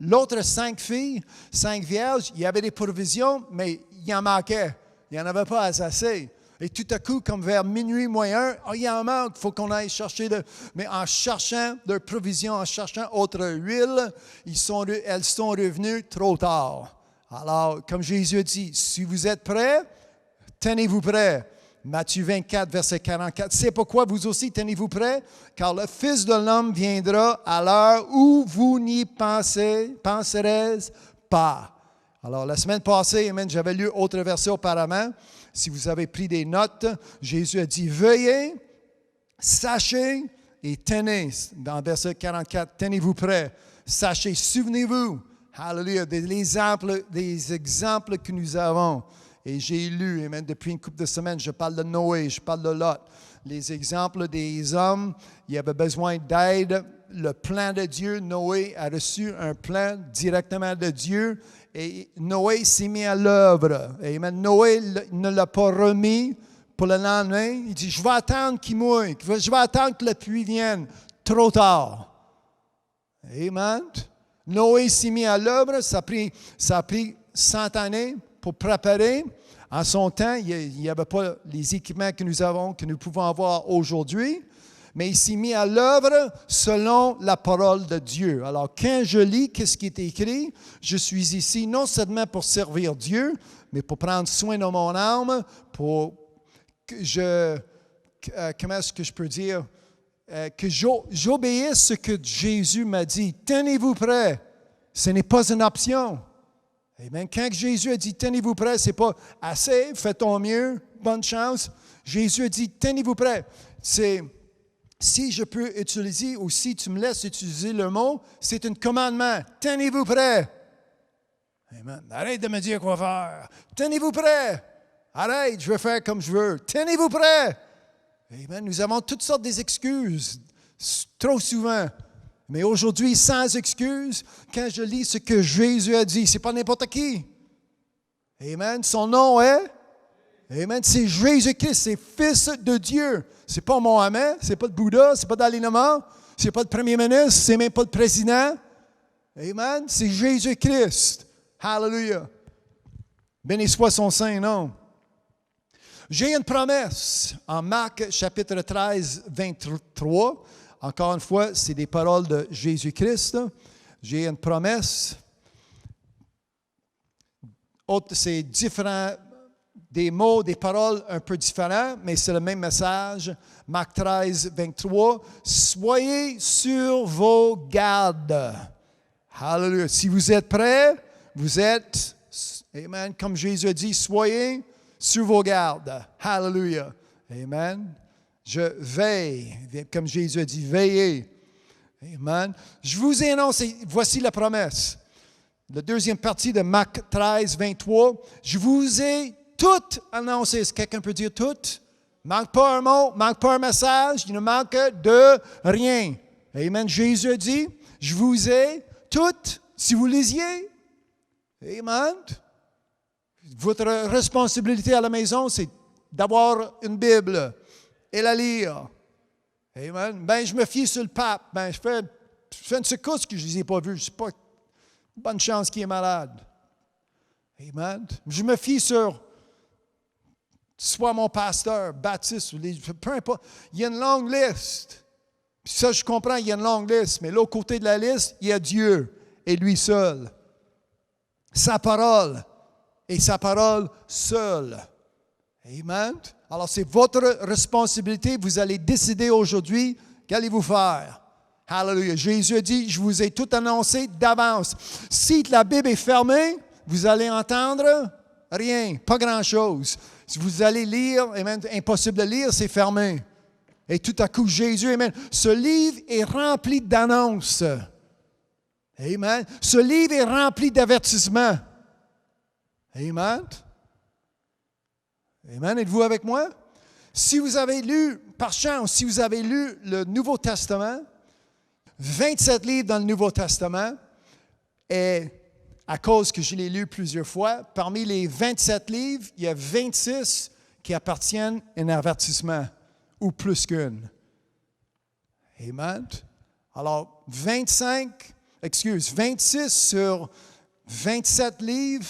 Speaker 1: l'autre 5 filles, 5 vierges, il y avait des provisions, mais il en manquait. Il n'y en avait pas assez. Et tout à coup, comme vers minuit, moins 1, il y en manque, il faut qu'on aille chercher. Mais en cherchant leurs provisions, en cherchant autre huile, elles sont revenues trop tard. Alors, comme Jésus a dit, si vous êtes prêts, tenez-vous prêts. Matthieu 24, verset 44. C'est pourquoi vous aussi tenez-vous prêts, car le Fils de l'homme viendra à l'heure où vous n'y penserez pas. Alors, la semaine passée, amen, j'avais lu autre verset auparavant. Si vous avez pris des notes, Jésus a dit, veuillez, sachez et tenez. Dans verset 44, tenez-vous prêts. Sachez, souvenez-vous. Hallelujah, des exemples que nous avons. Et j'ai lu, amen, depuis une couple de semaines, je parle de Noé, je parle de Lot. Les exemples des hommes, il y avait besoin d'aide. Le plan de Dieu, Noé a reçu un plan directement de Dieu. Et Noé s'est mis à l'œuvre. Amen. Noé ne l'a pas remis pour le lendemain. Il dit, je vais attendre qu'il mouille. Je vais attendre que la pluie vienne. Trop tard. Amen. Noé s'est mis à l'œuvre. Ça a pris 100 années pour préparer. En son temps, il n'y avait pas les équipements que nous pouvons avoir aujourd'hui. Mais il s'est mis à l'œuvre selon la parole de Dieu. Alors, quand je lis qu'est-ce qui est écrit, je suis ici non seulement pour servir Dieu, mais pour prendre soin de mon âme, pour que comment est-ce que je peux dire, que j'obéisse ce que Jésus m'a dit. Tenez-vous prêts. Ce n'est pas une option. Amen. Quand Jésus a dit, tenez-vous prêts, ce n'est pas assez, fais ton mieux, bonne chance. Jésus a dit, tenez-vous prêts. Si je peux utiliser ou si tu me laisses utiliser le mot, c'est un commandement. Tenez-vous prêts. Amen. Arrête de me dire quoi faire. Tenez-vous prêts. Arrête, je vais faire comme je veux. Tenez-vous prêts. Amen. Nous avons toutes sortes d'excuses, trop souvent. Mais aujourd'hui, sans excuses, quand je lis ce que Jésus a dit, ce n'est pas n'importe qui. Amen. Son nom est... Amen. C'est Jésus-Christ, c'est Fils de Dieu. Ce n'est pas Mohamed, ce n'est pas le Bouddha, ce n'est pas Dalai Lama, ce n'est pas le premier ministre, ce n'est même pas le président. Amen. C'est Jésus-Christ. Hallelujah. Béni soit son saint nom. J'ai une promesse en Marc chapitre 13, 23. Encore une fois, c'est des paroles de Jésus-Christ. J'ai une promesse. C'est différent. Des mots, des paroles un peu différents, mais c'est le même message. Marc 13, 23. Soyez sur vos gardes. Hallelujah. Si vous êtes prêts, vous êtes, amen, comme Jésus a dit, soyez sur vos gardes. Hallelujah. Amen. Je veille, comme Jésus a dit, veillez. Amen. Je vous ai annoncé, voici la promesse. La deuxième partie de Marc 13, 23. Je vous ai tout annoncé. Est-ce que quelqu'un peut dire tout? Manque pas un mot, manque pas un message, il ne manque de rien. Amen. Jésus a dit, je vous ai tout, si vous lisiez. Amen. Votre responsabilité à la maison, c'est d'avoir une Bible et la lire. Amen. Ben, je me fie sur le pape. Ben, je fais une secousse que je ne les ai pas vus. C'est pas bonne chance qu'il est malade. Amen. Je me fie sur soit mon pasteur, baptiste, peu importe. Il y a une longue liste. Ça, je comprends, il y a une longue liste, mais l'autre côté de la liste, il y a Dieu et lui seul. Sa parole et sa parole seule. Amen. Alors, c'est votre responsabilité. Vous allez décider aujourd'hui qu'allez-vous faire. Hallelujah. Jésus a dit, je vous ai tout annoncé d'avance. Si la Bible est fermée, vous allez entendre rien, pas grand-chose. Si vous allez lire, amen, impossible de lire, c'est fermé. Et tout à coup, Jésus, amen, ce livre est rempli d'annonces. Amen. Ce livre est rempli d'avertissements. Amen. Amen. Êtes-vous avec moi? Si vous avez lu, par chance, si vous avez lu le Nouveau Testament, 27 livres dans le Nouveau Testament, et à cause que je l'ai lu plusieurs fois, parmi les 27 livres, il y a 26 qui appartiennent à un avertissement, ou plus qu'une. Amen. Alors, 26 sur 27 livres,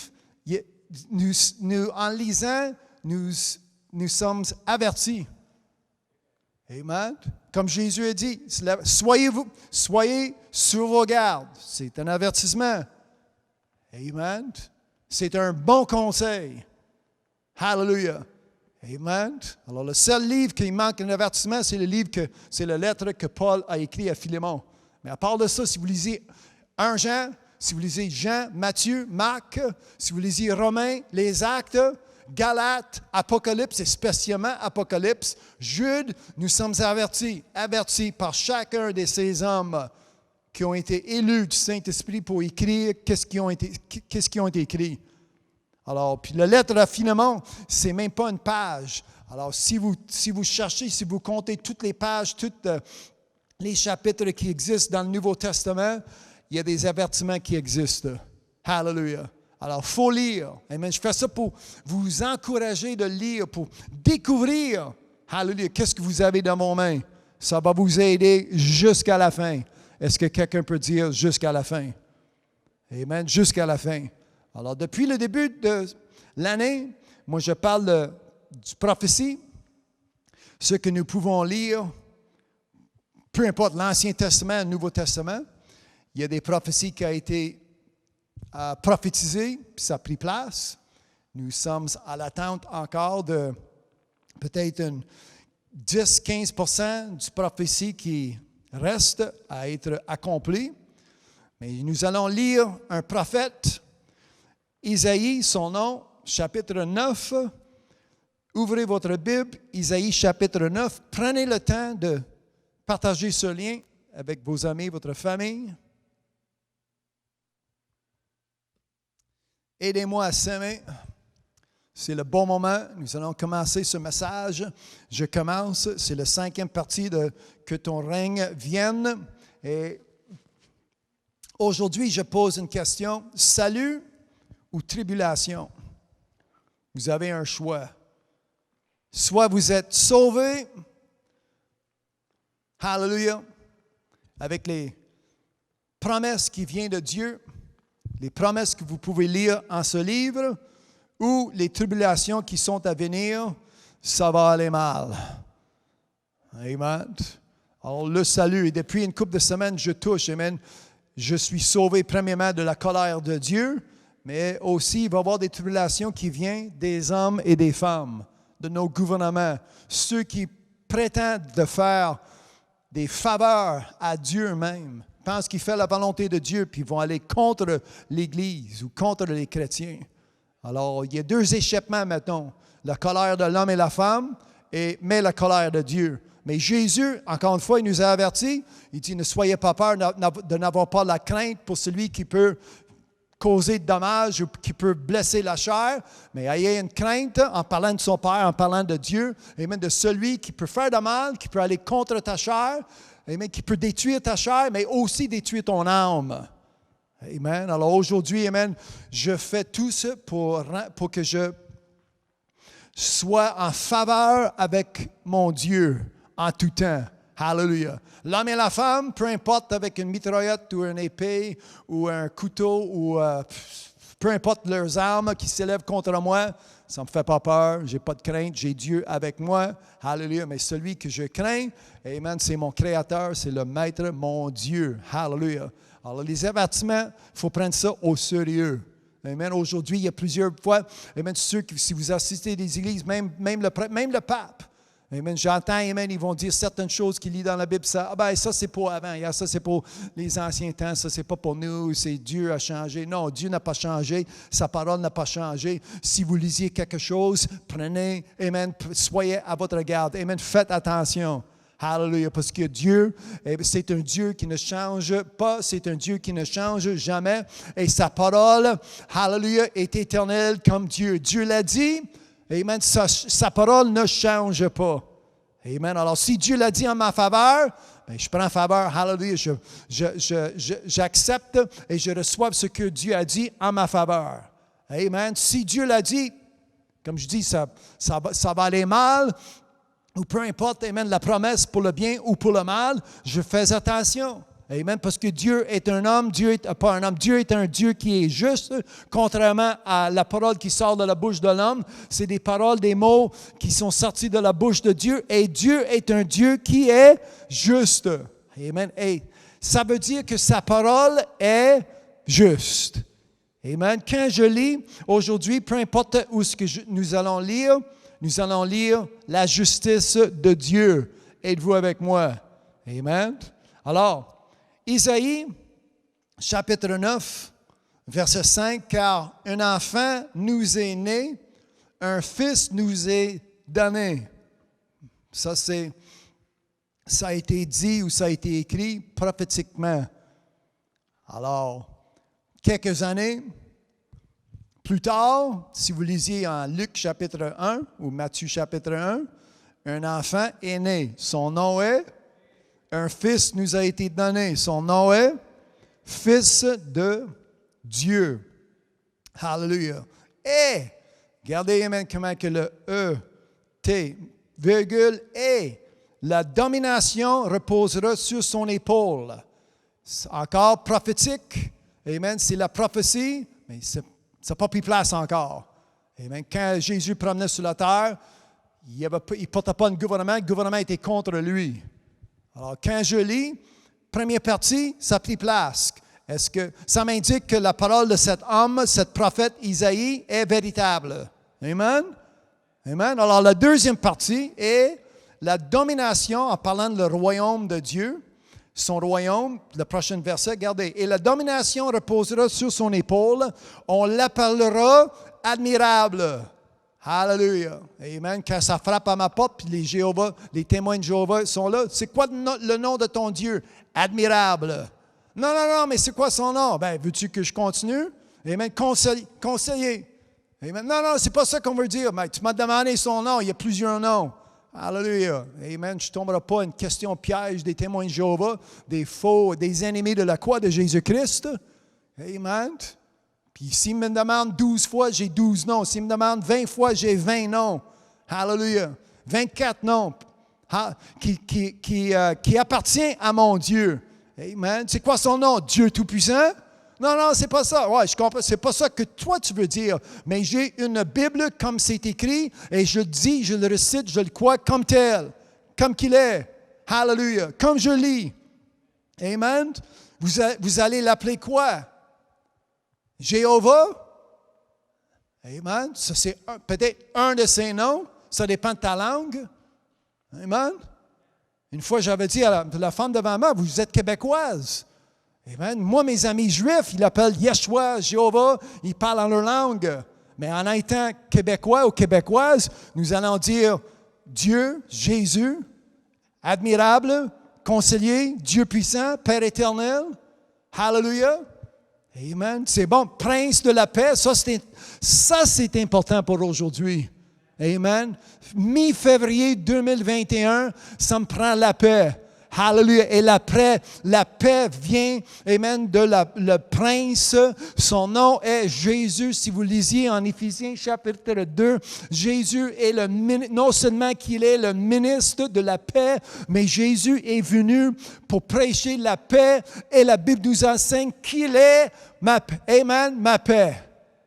Speaker 1: en lisant, nous sommes avertis. Amen. Comme Jésus a dit, soyez sur vos gardes. C'est un avertissement. Amen. C'est un bon conseil. Hallelujah. Amen. Alors, le seul livre qui manque un avertissement, c'est la lettre que Paul a écrite à Philémon. Mais à part de ça, si vous lisez 1 Jean, si vous lisez Jean, Matthieu, Marc, si vous lisez Romains, les Actes, Galates, Apocalypse et spécialement Apocalypse, Jude, nous sommes avertis par chacun de ces hommes qui ont été élus du Saint-Esprit pour écrire qu'est-ce qui ont été écrit. Alors, puis la lettre à Philémon, c'est même pas une page. Alors, si vous cherchez, si vous comptez toutes les pages, tous les chapitres qui existent dans le Nouveau Testament, il y a des avertissements qui existent. Hallelujah. Alors, il faut lire. Amen. Je fais ça pour vous encourager de lire, pour découvrir, hallelujah, qu'est-ce que vous avez dans vos mains. Ça va vous aider jusqu'à la fin. Est-ce que quelqu'un peut dire jusqu'à la fin? Amen. Jusqu'à la fin. Alors, depuis le début de l'année, moi, je parle du prophétie, ce que nous pouvons lire, peu importe l'Ancien Testament, le Nouveau Testament. Il y a des prophéties qui ont été prophétisées, puis ça a pris place. Nous sommes à l'attente encore de peut-être 10-15% du prophétie qui reste à être accompli. Mais nous allons lire un prophète, Isaïe, son nom, chapitre 9. Ouvrez votre Bible, Isaïe, chapitre 9. Prenez le temps de partager ce lien avec vos amis, votre famille. Aidez-moi à s'aimer. C'est le bon moment. Nous allons commencer ce message. Je commence. C'est la 5e partie de « Que ton règne vienne ». Et aujourd'hui, je pose une question. Salut ou tribulation? Vous avez un choix. Soit vous êtes sauvés, hallelujah, avec les promesses qui viennent de Dieu, les promesses que vous pouvez lire en ce livre, ou les tribulations qui sont à venir, ça va aller mal. Amen. Alors, le salut, et depuis une couple de semaines, je touche, amen, je suis sauvé premièrement de la colère de Dieu, mais aussi il va y avoir des tribulations qui viennent des hommes et des femmes, de nos gouvernements, ceux qui prétendent de faire des faveurs à Dieu même, pensent qu'ils font la volonté de Dieu, puis vont aller contre l'Église ou contre les chrétiens. Alors, il y a 2 échappements, mettons, la colère de l'homme et la femme, mais la colère de Dieu. Mais Jésus, encore une fois, il nous a avertis, il dit, ne soyez pas peur de n'avoir pas la crainte pour celui qui peut causer de dommages ou qui peut blesser la chair, mais ayez une crainte en parlant de son Père, en parlant de Dieu, et même de celui qui peut faire de mal, qui peut aller contre ta chair, et même qui peut détruire ta chair, mais aussi détruire ton âme. Amen. Alors aujourd'hui, amen, je fais tout ça pour que je sois en faveur avec mon Dieu en tout temps. Hallelujah. L'homme et la femme, peu importe avec une mitraillette ou une épée ou un couteau ou peu importe leurs armes qui s'élèvent contre moi, ça ne me fait pas peur, je n'ai pas de crainte, j'ai Dieu avec moi. Hallelujah. Mais celui que je crains, amen, c'est mon Créateur, c'est le Maître, mon Dieu. Hallelujah. Alors, les avertissements, il faut prendre ça au sérieux. Amen. Aujourd'hui, il y a plusieurs fois, amen, ceux qui, si vous assistez à des églises, même le pape, amen, j'entends, amen, ils vont dire certaines choses qu'ils lisent dans la Bible, ça c'est pour avant, ça c'est pour les anciens temps, ça c'est pas pour nous, c'est Dieu a changé. Non, Dieu n'a pas changé, sa parole n'a pas changé. Si vous lisiez quelque chose, prenez, amen, soyez à votre garde, amen, faites attention. Hallelujah, parce que Dieu, c'est un Dieu qui ne change pas, c'est un Dieu qui ne change jamais. Et sa parole, hallelujah, est éternelle comme Dieu. Dieu l'a dit, amen, sa parole ne change pas. Amen. Alors, si Dieu l'a dit en ma faveur, bien, je prends faveur, hallelujah, j'accepte et je reçois ce que Dieu a dit en ma faveur. Amen. Si Dieu l'a dit, comme je dis, ça va aller mal, ou peu importe, amen, la promesse pour le bien ou pour le mal, je fais attention. Amen, parce que Dieu est un homme, Dieu est un Dieu qui est juste, contrairement à la parole qui sort de la bouche de l'homme. C'est des paroles, des mots qui sont sortis de la bouche de Dieu, et Dieu est un Dieu qui est juste. Amen. Et ça veut dire que sa parole est juste. Amen. Quand je lis aujourd'hui, peu importe où nous allons lire la justice de Dieu. Êtes-vous avec moi? Amen. Alors, Isaïe, chapitre 9, verset 5, « Car un enfant nous est né, un fils nous est donné. » Ça a été dit ou ça a été écrit prophétiquement. Alors, quelques années plus tard, si vous lisiez en Luc chapitre 1 ou Matthieu chapitre 1, un enfant est né. Son nom est, un fils nous a été donné. Son nom est, Fils de Dieu. Hallelujah. Et, regardez, amen, comment que le E, T, virgule, et, la domination reposera sur son épaule. C'est encore prophétique. Amen, c'est la prophétie, mais ça n'a pas pris place encore. Amen. Quand Jésus promenait sur la terre, il ne portait pas un gouvernement, le gouvernement était contre lui. Alors, quand je lis, première partie, ça a pris place. Est-ce que ça m'indique que la parole de cet homme, cet prophète Isaïe, est véritable? Amen? Amen. Alors, la deuxième partie est la domination, en parlant de le royaume de Dieu. Son royaume, le prochain verset, regardez. « Et la domination reposera sur son épaule. On l'appellera admirable. » Hallelujah. Amen. Quand ça frappe à ma porte, puis les témoins de Jéhovah sont là. C'est quoi le nom de ton Dieu? Admirable. Non, mais c'est quoi son nom? Ben, veux-tu que je continue? Amen. Conseiller. Amen. Non, c'est pas ça qu'on veut dire. Mais tu m'as demandé son nom. Il y a plusieurs noms. Hallelujah. Amen. Je ne tomberai pas une question piège des témoins de Jéhovah, des faux, des ennemis de la croix de Jésus-Christ. Amen. Puis s'il me demande 12 fois, j'ai 12 noms. S'il me demande 20 fois, j'ai 20 noms. Hallelujah. 24 noms qui appartient à mon Dieu. Amen. C'est quoi son nom? Dieu Tout-Puissant? Non, c'est pas ça. Ouais, je comprends. C'est pas ça que toi tu veux dire. Mais j'ai une Bible comme c'est écrit et je dis, je le récite, je le crois comme tel, comme qu'il est. Hallelujah. Comme je lis. Amen. Vous allez l'appeler quoi? Jéhovah? Amen. Ça, c'est peut-être un de ses noms. Ça dépend de ta langue. Amen. Une fois, j'avais dit à la femme devant moi, vous êtes québécoise. Amen. Moi, mes amis juifs, ils l'appellent Yeshua, Jéhovah, ils parlent en leur langue. Mais en étant québécois ou québécoise, nous allons dire Dieu, Jésus, admirable, conseiller, Dieu puissant, Père éternel. Hallelujah. Amen. C'est bon. Prince de la paix, ça c'est important pour aujourd'hui. Amen. Mi-février 2021, ça me prend la paix. Hallelujah. Et la paix vient, amen, de le prince. Son nom est Jésus. Si vous lisiez en Éphésiens chapitre 2, Jésus est non seulement qu'il est le ministre de la paix, mais Jésus est venu pour prêcher la paix. Et la Bible nous enseigne qu'il est ma paix. Amen, ma paix.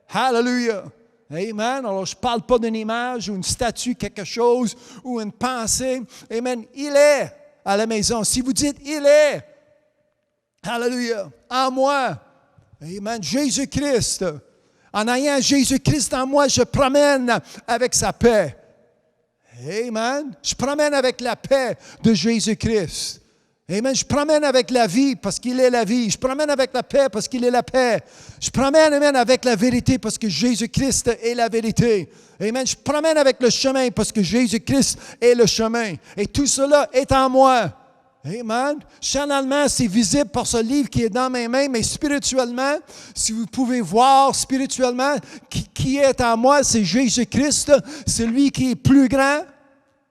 Speaker 1: Hallelujah. Amen. Alors, je ne parle pas d'une image ou une statue, quelque chose, ou une pensée. Amen. Il est à la maison. Si vous dites, il est, hallelujah, en moi. Amen. Jésus-Christ. En ayant Jésus-Christ en moi, je promène avec sa paix. Amen. Je promène avec la paix de Jésus-Christ. Amen. Je promène avec la vie parce qu'il est la vie. Je promène avec la paix parce qu'il est la paix. Je promène, amen, avec la vérité parce que Jésus-Christ est la vérité. Amen. Je promène avec le chemin parce que Jésus-Christ est le chemin. Et tout cela est en moi. Amen. Charnellement, c'est visible par ce livre qui est dans mes mains, mais spirituellement, si vous pouvez voir spirituellement qui est en moi, c'est Jésus-Christ, celui qui est plus grand.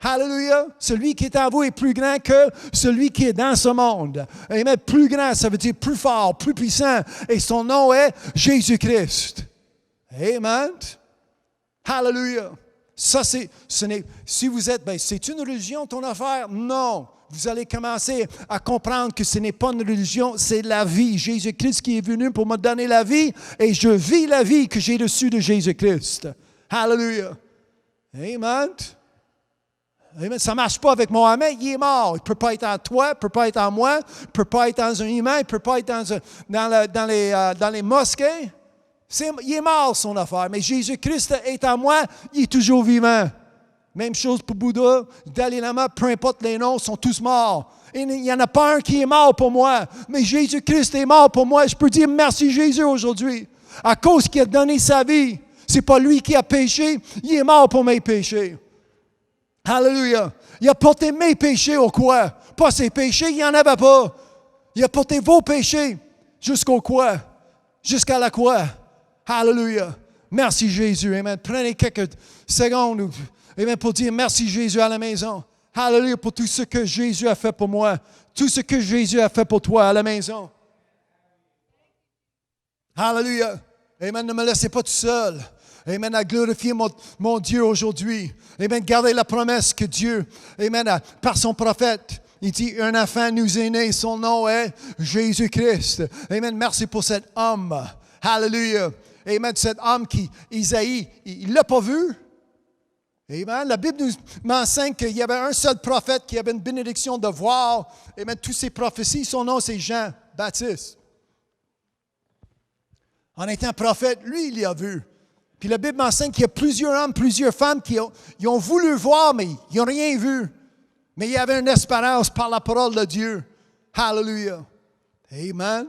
Speaker 1: Hallelujah. Celui qui est en vous est plus grand que celui qui est dans ce monde. Amen. Plus grand, ça veut dire plus fort, plus puissant. Et son nom est Jésus-Christ. Amen. Hallelujah. Ça, si vous êtes, c'est une religion ton affaire? Non. Vous allez commencer à comprendre que ce n'est pas une religion, c'est la vie. Jésus-Christ qui est venu pour me donner la vie et je vis la vie que j'ai reçue de Jésus-Christ. Hallelujah. Amen. Amen. Ça ne marche pas avec Mohamed, il est mort. Il ne peut pas être en toi, il ne peut pas être en moi, il ne peut pas être dans un humain, il ne peut pas être dans les mosquées. Il est mort, son affaire. Mais Jésus-Christ est en moi, il est toujours vivant. Même chose pour Bouddha, Dalai Lama, peu importe les noms, sont tous morts. Et il n'y en a pas un qui est mort pour moi. Mais Jésus-Christ est mort pour moi. Je peux dire merci Jésus aujourd'hui. À cause qu'il a donné sa vie. Ce n'est pas lui qui a péché, il est mort pour mes péchés. Hallelujah. Il a porté mes péchés au quoi? Pas ses péchés, il n'y en avait pas. Il a porté vos péchés jusqu'au quoi? Jusqu'à la croix. Hallelujah. Merci Jésus. Amen. Prenez quelques secondes. Amen. Pour dire merci Jésus à la maison. Hallelujah. Pour tout ce que Jésus a fait pour moi. Tout ce que Jésus a fait pour toi à la maison. Hallelujah. Amen. Ne me laissez pas tout seul. Amen, à glorifier mon Dieu aujourd'hui. Amen, gardez la promesse que Dieu, amen, par son prophète, il dit, un enfant nous est né, son nom est Jésus-Christ. Amen, merci pour cet homme. Hallelujah. Amen, cet homme qui, Isaïe, il ne l'a pas vu. Amen, la Bible nous m'enseigne qu'il y avait un seul prophète qui avait une bénédiction de voir, amen, toutes ses prophéties. Son nom, c'est Jean-Baptiste. En étant prophète, lui, il l'a vu. Puis la Bible m'enseigne qu'il y a plusieurs hommes, plusieurs femmes qui ont voulu voir, mais ils n'ont rien vu. Mais il y avait une espérance par la parole de Dieu. Hallelujah. Amen.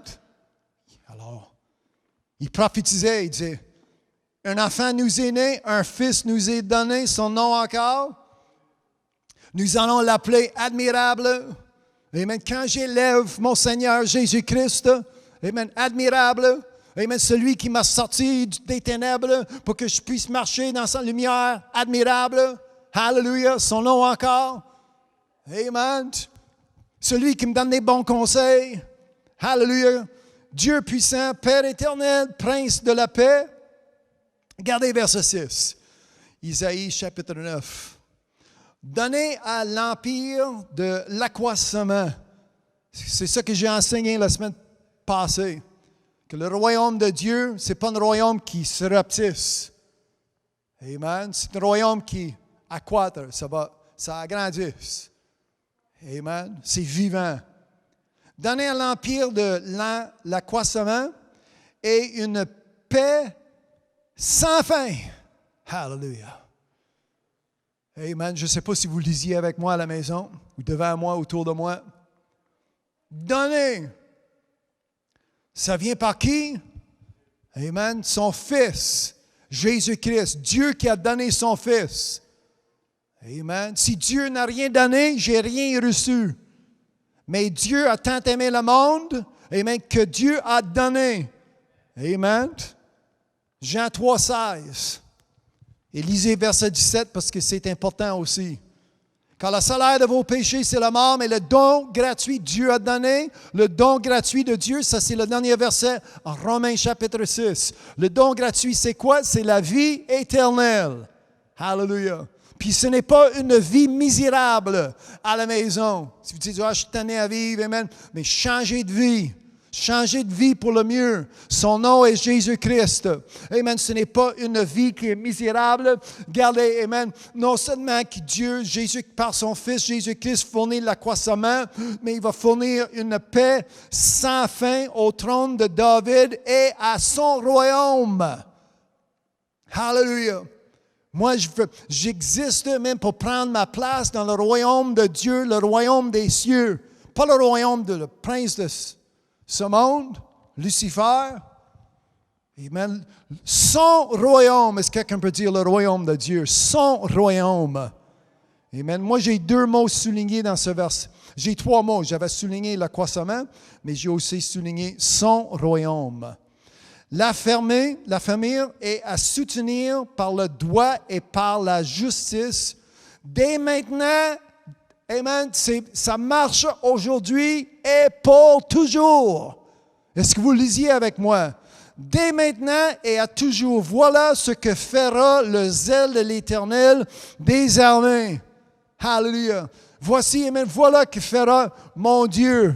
Speaker 1: Alors, il prophétisait, il disait, un enfant nous est né, un fils nous est donné, son nom encore. Nous allons l'appeler admirable. Amen. Quand j'élève mon Seigneur Jésus-Christ, amen, admirable. Amen. Celui qui m'a sorti des ténèbres pour que je puisse marcher dans sa lumière admirable. Hallelujah. Son nom encore. Amen. Celui qui me donne des bons conseils. Hallelujah. Dieu puissant, Père éternel, Prince de la paix. Regardez verset 6. Isaïe chapitre 9. Donné à l'empire de l'accroissement. C'est ça que j'ai enseigné la semaine passée. Que le royaume de Dieu, ce n'est pas un royaume qui se rapetisse. Amen. C'est un royaume qui accroît, ça agrandisse. Amen. C'est vivant. Donner à l'empire de l'accroissement et une paix sans fin. Hallelujah. Amen. Je ne sais pas si vous lisiez avec moi à la maison ou devant moi, autour de moi. Donner. Ça vient par qui? Amen. Son Fils, Jésus-Christ. Dieu qui a donné son Fils. Amen. Si Dieu n'a rien donné, j'ai rien reçu. Mais Dieu a tant aimé le monde, amen, que Dieu a donné. Amen. Jean 3, 16. Et lisez verset 17 parce que c'est important aussi. Car le salaire de vos péchés, c'est la mort, mais le don gratuit Dieu a donné, le don gratuit de Dieu, ça c'est le dernier verset en Romains chapitre 6. Le don gratuit, c'est quoi? C'est la vie éternelle. Hallelujah. Puis ce n'est pas une vie misérable à la maison. Si vous dites, je suis tanné à vivre, amen, mais changez de vie. changer de vie pour le mieux. Son nom est Jésus-Christ. Amen. Ce n'est pas une vie qui est misérable. Regardez, amen. Non seulement que Dieu, Jésus, par son Fils Jésus-Christ, fournit l'accroissement, mais il va fournir une paix sans fin au trône de David et à son royaume. Hallelujah. Moi, j'existe même pour prendre ma place dans le royaume de Dieu, le royaume des cieux. Pas le royaume de le prince de ce monde, Lucifer. Amen. Son royaume, est-ce que quelqu'un peut dire le royaume de Dieu? Son royaume. Amen. Moi, j'ai 2 mots soulignés dans ce verset. J'ai 3 mots. J'avais souligné l'accroissement, mais j'ai aussi souligné son royaume. L'affermir et à soutenir par le droit et par la justice. Dès maintenant, amen, ça marche aujourd'hui et pour toujours. Est-ce que vous lisiez avec moi? Dès maintenant et à toujours, voilà ce que fera le zèle de l'Éternel des armées. Hallelujah. Voici, amen, voilà que fera mon Dieu.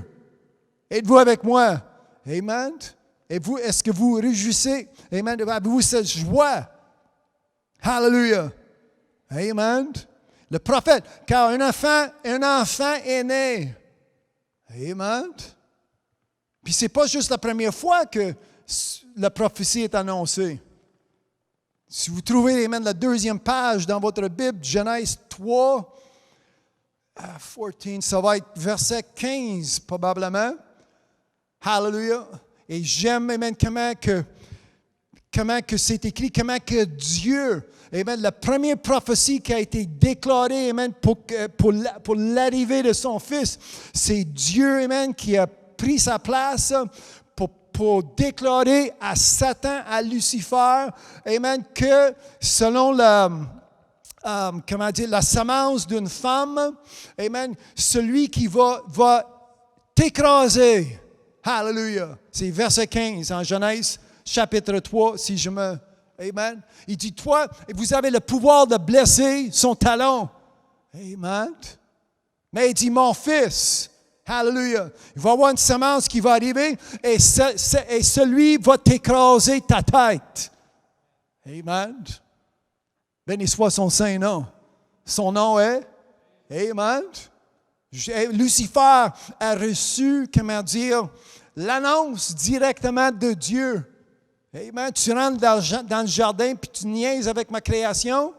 Speaker 1: Êtes-vous avec moi? Amen. Et vous, est-ce que vous réjouissez? Amen. Avez-vous cette joie? Hallelujah. Amen. Le prophète, car un enfant est né. Amen. Puis c'est pas juste la première fois que la prophétie est annoncée. Si vous trouvez, amen, la 2e page dans votre Bible, Genèse 3, 14, ça va être verset 15 probablement. Hallelujah. Et j'aime, amen, comment que c'est écrit, comment que Dieu, amen, la première prophétie qui a été déclarée, amen, pour l'arrivée de son Fils, c'est Dieu, amen, qui a pris sa place pour déclarer à Satan, à Lucifer, amen, que selon la semence d'une femme, amen, celui qui va t'écraser. Hallelujah. C'est verset 15 en Genèse, chapitre 3, si je me... Amen. Il dit, toi, vous avez le pouvoir de blesser son talon. Amen. Mais il dit, mon fils, hallelujah, il va y avoir une semence qui va arriver et celui va t'écraser ta tête. Amen. Béni soit son saint nom. Son nom est, amen. Lucifer a reçu, comment dire, l'annonce directement de Dieu. Amen. Tu rentres dans le jardin puis tu niaises avec ma création.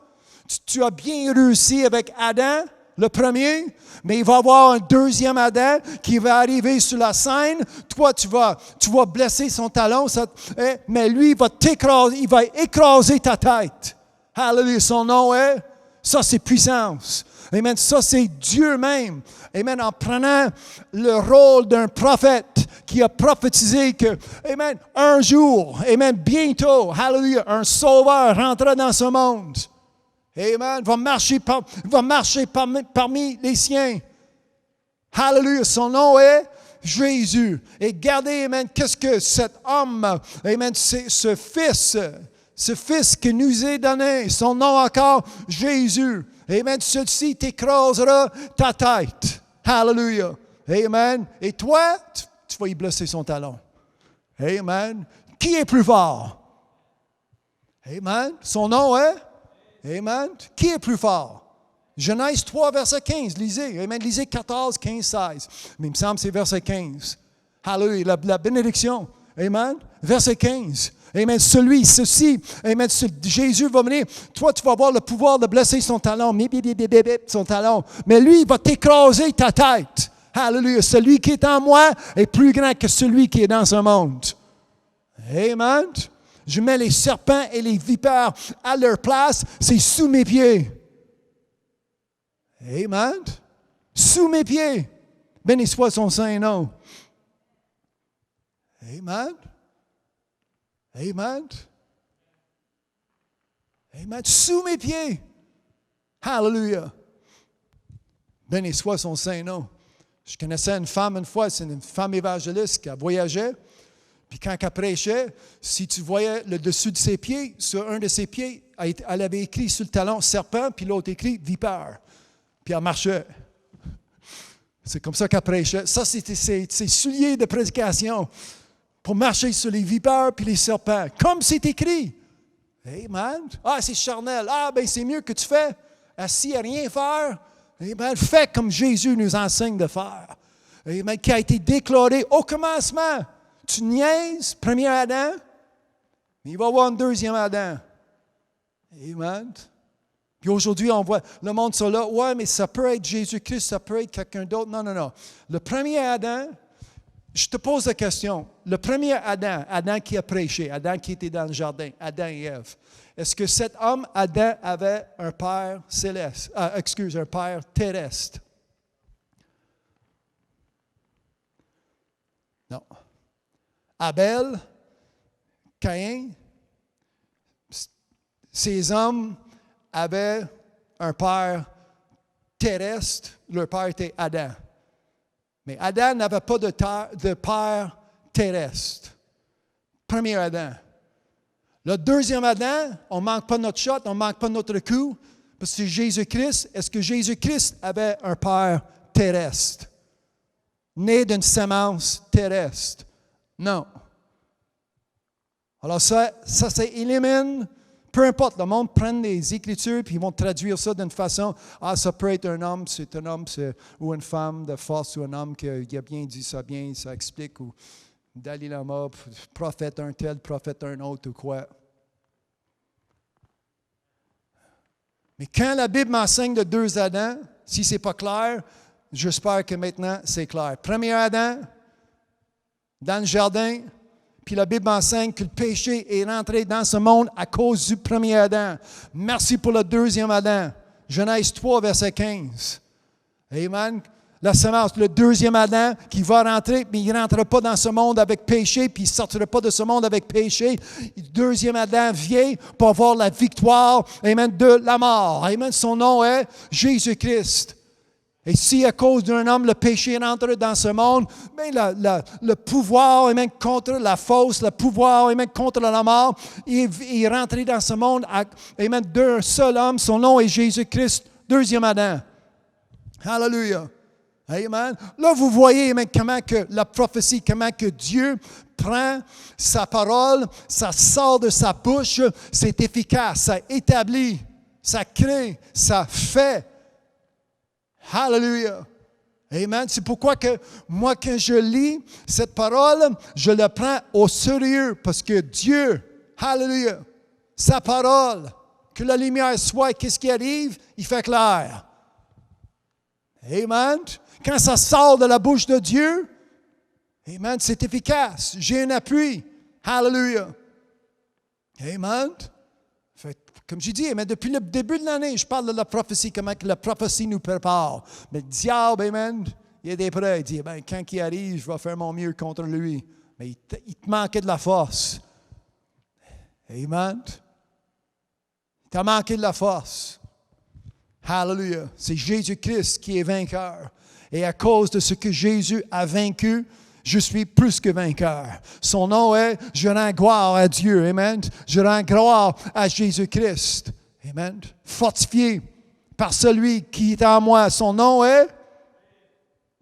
Speaker 1: Tu as bien réussi avec Adam, le premier, mais il va y avoir un deuxième Adam qui va arriver sur la scène. Toi, tu vas blesser son talon, mais lui, il va écraser ta tête. Hallelujah. Son nom est, ça c'est puissance. Amen. Ça, c'est Dieu même. Amen. En prenant le rôle d'un prophète qui a prophétisé que, amen, un jour, amen, bientôt, hallelujah, un sauveur rentrera dans ce monde. Amen. Va marcher parmi les siens. Hallelujah. Son nom est Jésus. Et regardez, amen, qu'est-ce que cet homme, amen, ce fils qui nous est donné, son nom encore, Jésus. Amen. Celui-ci t'écrasera ta tête. Hallelujah. Amen. Et toi, tu vas y blesser son talon. Amen. Qui est plus fort? Amen. Son nom est? Amen. Qui est plus fort? Genèse 3, verset 15. Lisez. Amen. Lisez 14, 15, 16. Mais il me semble que c'est verset 15. Hallelujah. La bénédiction. Amen. Verset 15. Amen. Amen. Jésus va venir. Toi, tu vas avoir le pouvoir de blesser son talon. Son talon. Mais lui, il va t'écraser ta tête. Hallelujah. Celui qui est en moi est plus grand que celui qui est dans ce monde. Amen. Je mets les serpents et les vipères à leur place. C'est sous mes pieds. Amen. Sous mes pieds. Béni soit son saint nom. Amen. Amen. Amen. Sous mes pieds. Hallelujah. Béni soit son saint nom. Je connaissais une femme une fois, c'est une femme évangéliste qui a voyagé. Puis quand elle prêchait, si tu voyais le dessus de ses pieds, sur un de ses pieds, elle avait écrit sur le talon serpent, puis l'autre écrit vipère. Puis elle marchait. C'est comme ça qu'elle prêchait. Ça, c'était ses souliers de prédication pour marcher sur les vipères puis les serpents. Comme c'est écrit. Amen. Ah, c'est charnel. Ah, ben c'est mieux que tu fais. Assis à rien faire. Amen. Fais comme Jésus nous enseigne de faire. Amen. Qui a été déclaré au commencement. Tu niaises, premier Adam, mais il va y avoir un deuxième Adam. Amen. Puis aujourd'hui, on voit le monde sur là. Ouais, mais ça peut être Jésus-Christ, ça peut être quelqu'un d'autre. Non, non, non. Le premier Adam, je te pose la question. Le premier Adam, Adam qui a prêché, Adam qui était dans le jardin, Adam et Ève. Est-ce que cet homme, Adam, avait un père céleste, un père terrestre? Non. Abel, Caïn, ces hommes avaient un père terrestre. Leur père était Adam. Mais Adam n'avait pas de père terrestre. Premier Adam. Le deuxième Adam, on ne manque pas notre shot, on ne manque pas notre coup, parce que c'est Jésus-Christ. Est-ce que Jésus-Christ avait un père terrestre? Né d'une semence terrestre? Non. Alors ça élimine. Peu importe, le monde prend les Écritures puis ils vont traduire ça d'une façon. Ah, ça peut être un homme, ou une femme de force, ou un homme qui a bien dit ça bien, ça explique, ou Dalai Lama, prophète un tel, prophète un autre, ou quoi. Mais quand la Bible m'enseigne de deux Adams, si ce n'est pas clair, j'espère que maintenant c'est clair. Premier Adam, dans le jardin. Puis la Bible enseigne que le péché est rentré dans ce monde à cause du premier Adam. Merci pour le deuxième Adam. Genèse 3, verset 15. Amen. La semence, le deuxième Adam qui va rentrer, mais il ne rentrera pas dans ce monde avec péché, puis il ne sortira pas de ce monde avec péché. Le deuxième Adam vient pour avoir la victoire, amen, de la mort. Amen. Son nom est Jésus-Christ. Et si à cause d'un homme, le péché rentre dans ce monde, bien, le pouvoir est même contre la fausse, le pouvoir est même contre la mort, il est rentré dans ce monde amen, d'un seul homme, son nom est Jésus-Christ, deuxième Adam. Hallelujah. Amen. Là, vous voyez amen, comment que la prophétie, comment que Dieu prend sa parole, ça sort de sa bouche, c'est efficace, ça établit, ça crée, ça fait. Hallelujah. Amen. C'est pourquoi que moi, quand je lis cette parole, je la prends au sérieux parce que Dieu, hallelujah, sa parole, que la lumière soit, qu'est-ce qui arrive? Il fait clair. Amen. Quand ça sort de la bouche de Dieu, amen, c'est efficace. J'ai un appui. Hallelujah. Amen. Comme j'ai dit, mais depuis le début de l'année, je parle de la prophétie, comment que la prophétie nous prépare. Mais le diable, amen, il est prêt. Il dit, ben, quand il arrive, je vais faire mon mieux contre lui. Mais il te manquait de la force. Amen. Il t'a manqué de la force. Hallelujah. C'est Jésus-Christ qui est vainqueur. Et à cause de ce que Jésus a vaincu, je suis plus que vainqueur. Son nom est, je rends gloire à Dieu. Amen. Je rends gloire à Jésus-Christ. Amen. Fortifié par celui qui est en moi. Son nom est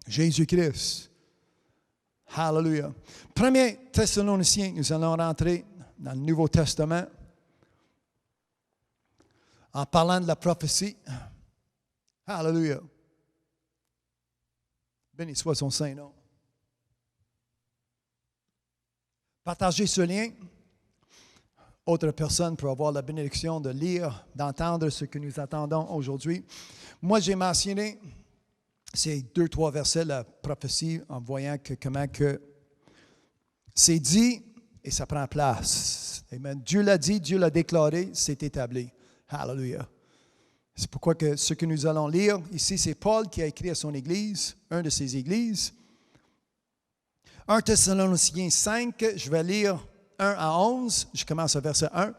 Speaker 1: Jésus-Christ. Hallelujah. 1 Thessaloniciens, nous allons rentrer dans le Nouveau Testament en parlant de la prophétie. Hallelujah. Béni soit son Saint-Nom. Partagez ce lien. Autre personne pour avoir la bénédiction de lire, d'entendre ce que nous attendons aujourd'hui. Moi, j'ai mentionné ces 2-3 versets de la prophétie en voyant comment que c'est dit et ça prend place. Amen. Dieu l'a dit, Dieu l'a déclaré, c'est établi. Hallelujah. C'est pourquoi que ce que nous allons lire ici, c'est Paul qui a écrit à son église, un de ses églises. 1 Thessaloniciens 5, je vais lire 1 à 11, je commence au verset 1.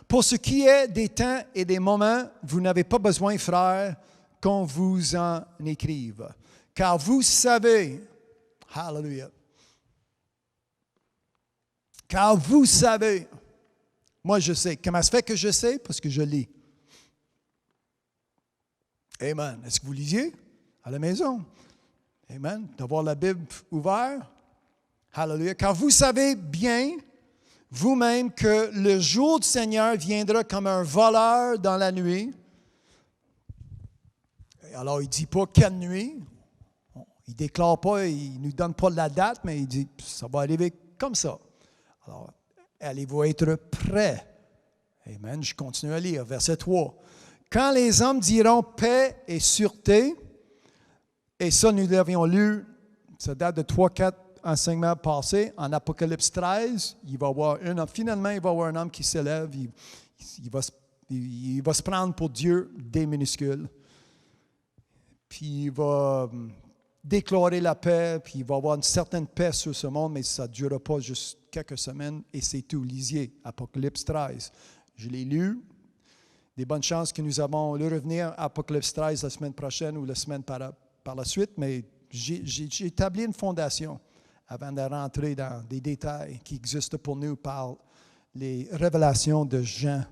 Speaker 1: Pour ce qui est des temps et des moments, vous n'avez pas besoin, frères, qu'on vous en écrive. Car vous savez, hallelujah, car vous savez, moi je sais. Comment ça fait que je sais? Parce que je lis. Amen. Est-ce que vous lisiez à la maison? Amen. D'avoir la Bible ouverte. Hallelujah. Car vous savez bien, vous-même, que le jour du Seigneur viendra comme un voleur dans la nuit. Alors, il ne dit pas quelle nuit. Il ne déclare pas, il ne nous donne pas la date, mais il dit, ça va arriver comme ça. Alors, allez-vous être prêts? Amen. Je continue à lire. Verset 3. Quand les hommes diront paix et sûreté, et ça, nous l'avions lu, ça date de 3-4 enseignements passés, en Apocalypse 13, il va y avoir un homme, finalement, il va y avoir un homme qui s'élève, il va se prendre pour Dieu des minuscules, puis il va déclarer la paix, puis il va y avoir une certaine paix sur ce monde, mais ça ne durera pas juste quelques semaines, et c'est tout. Lisiez Apocalypse 13. Je l'ai lu. Des bonnes chances que nous avons le revenir à Apocalypse 13 la semaine prochaine ou la semaine par la suite, mais j'ai établi une fondation avant de rentrer dans des détails qui existent pour nous par les révélations de Jean.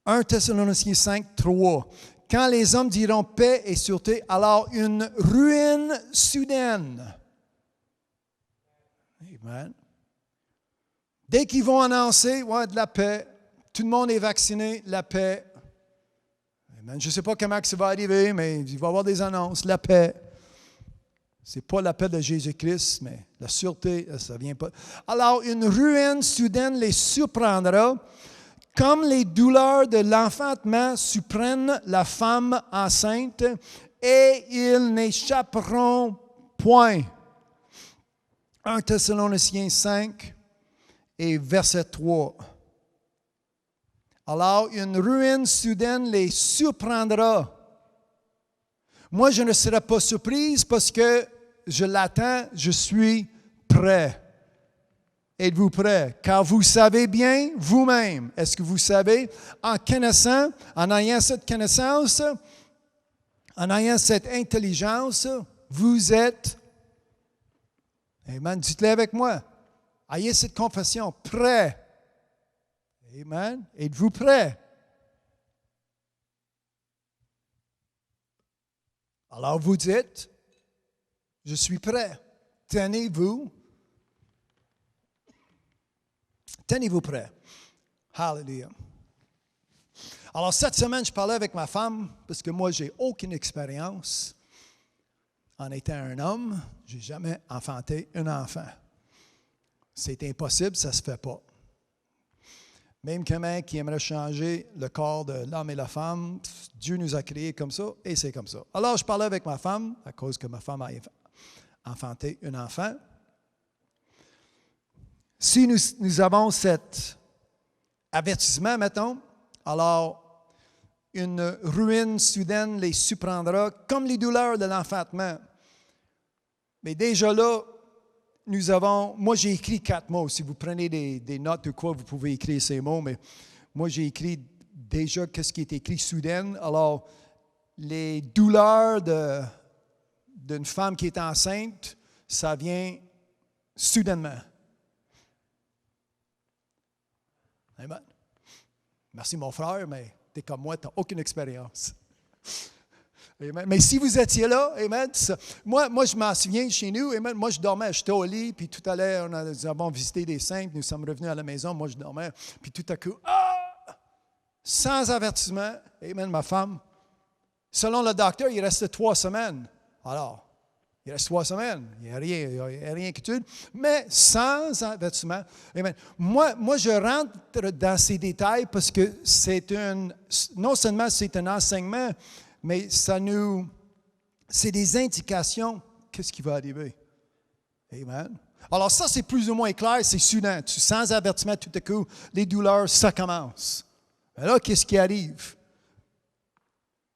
Speaker 1: 1 Thessaloniciens 5, 3. Quand les hommes diront paix et sûreté, alors une ruine soudaine. Amen. Dès qu'ils vont annoncer de la paix, tout le monde est vacciné, la paix. Amen. Je ne sais pas comment ça va arriver, mais il va y avoir des annonces, la paix. Ce n'est pas la paix de Jésus-Christ, mais la sûreté, ça ne vient pas. Alors, une ruine soudaine les surprendra, comme les douleurs de l'enfantement surprennent la femme enceinte, et ils n'échapperont point. 1 Thessaloniciens 5 et verset 3. Alors, une ruine soudaine les surprendra. Moi, je ne serai pas surprise parce que je l'attends, je suis prêt. Êtes-vous prêt? Car vous savez bien vous-même. Est-ce que vous savez, en connaissant, en ayant cette connaissance, en ayant cette intelligence, vous êtes, amen, dites-le avec moi, ayez cette confession, prêt. Amen. Êtes-vous prêt? Alors vous dites, je suis prêt. Tenez-vous prêt. Hallelujah. Alors cette semaine, je parlais avec ma femme, parce que moi, je n'ai aucune expérience en étant un homme. Je n'ai jamais enfanté un enfant. C'est impossible, ça ne se fait pas. Même quelqu'un qui aimerait changer le corps de l'homme et la femme, Dieu nous a créés comme ça et c'est comme ça. Alors, je parlais avec ma femme, à cause que ma femme a enfanté un enfant. Si nous avons cet avertissement, mettons, alors une ruine soudaine les surprendra comme les douleurs de l'enfantement. Mais déjà là, moi j'ai écrit 4 mots. Si vous prenez des notes ou quoi, vous pouvez écrire ces mots, mais moi j'ai écrit déjà qu'est-ce qui est écrit soudaine. Alors, les douleurs d'une femme qui est enceinte, ça vient soudainement. Amen. Merci mon frère, mais tu es comme moi, tu n'as aucune expérience. Amen. Mais si vous étiez là, amen, moi je m'en souviens chez nous, amen, moi je dormais, j'étais au lit, puis tout à l'heure, nous avons visité des saints, nous sommes revenus à la maison, moi je dormais, puis tout à coup, sans avertissement, amen, ma femme, selon le docteur, il restait 3 semaines. Alors, il reste 3 semaines, il n'y a rien qu'étude, mais sans avertissement. Amen. Moi, je rentre dans ces détails parce que non seulement c'est un enseignement, mais c'est des indications, qu'est-ce qui va arriver. Amen. Alors ça, c'est plus ou moins clair, c'est soudain. Sans avertissement, tout à coup, les douleurs, ça commence. Mais là, qu'est-ce qui arrive?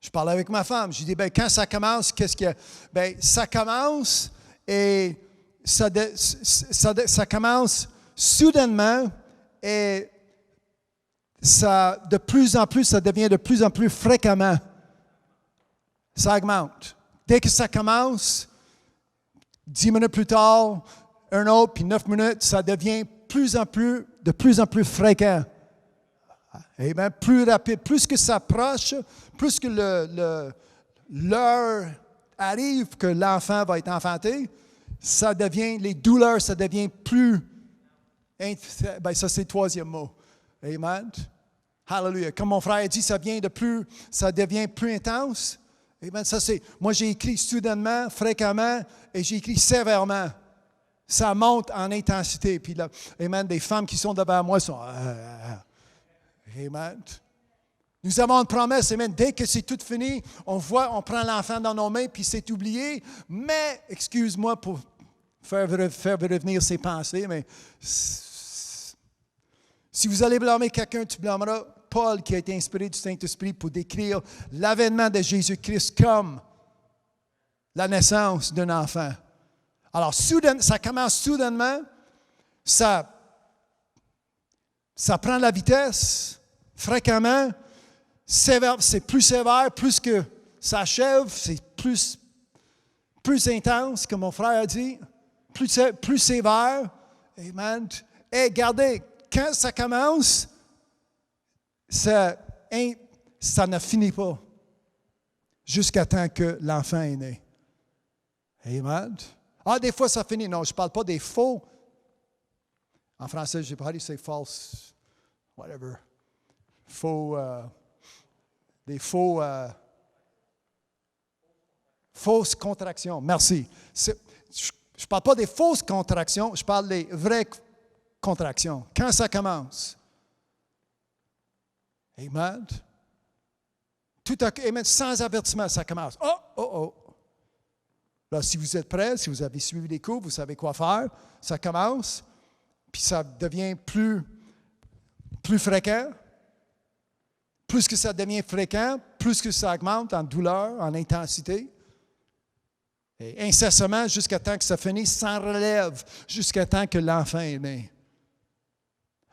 Speaker 1: Je parlais avec ma femme, je dis, quand ça commence, qu'est-ce qu'il y a? Ça commence et ça commence soudainement et ça, de plus en plus, ça devient de plus en plus fréquemment. Ça augmente. Dès que ça commence, 10 minutes plus tard, un autre, puis 9 minutes, ça devient de plus en plus fréquent. Amen. Plus rapide. Plus que ça approche, plus que l'heure arrive que l'enfant va être enfanté, les douleurs, ça devient plus. Ben ça, c'est le troisième mot. Amen. Hallelujah. Comme mon frère a dit, ça devient plus intense. Amen. Ça, moi, j'ai écrit soudainement, fréquemment, et j'ai écrit sévèrement. Ça monte en intensité. Puis là, amen, des femmes qui sont devant moi sont. Amen. Nous avons une promesse, amen. Dès que c'est tout fini, on prend l'enfant dans nos mains, puis c'est oublié. Mais, excuse-moi pour faire revenir ses pensées, mais si vous allez blâmer quelqu'un, tu blâmeras Paul qui a été inspiré du Saint-Esprit pour décrire l'avènement de Jésus-Christ comme la naissance d'un enfant. Alors, ça commence soudainement, ça prend la vitesse fréquemment, c'est plus sévère, plus que ça achève, c'est plus intense, comme mon frère a dit, plus sévère. Amen. Et regardez, quand ça commence, ça ne finit pas jusqu'à temps que l'enfant est né. Amen. Des fois, ça finit. Non, je ne parle pas des faux. En français, je ne sais pas si c'est false, whatever. Fausses contractions. Merci. Je ne parle pas des fausses contractions, je parle des vraies contractions. Quand ça commence. Amen. Tout à coup, amen, sans avertissement, ça commence. Oh. Là, si vous êtes prêts, si vous avez suivi les cours, vous savez quoi faire. Ça commence, puis ça devient plus fréquent. Plus que ça devient fréquent, plus que ça augmente en douleur, en intensité. Et incessamment, jusqu'à temps que ça finisse, sans relève, jusqu'à temps que l'enfant est né.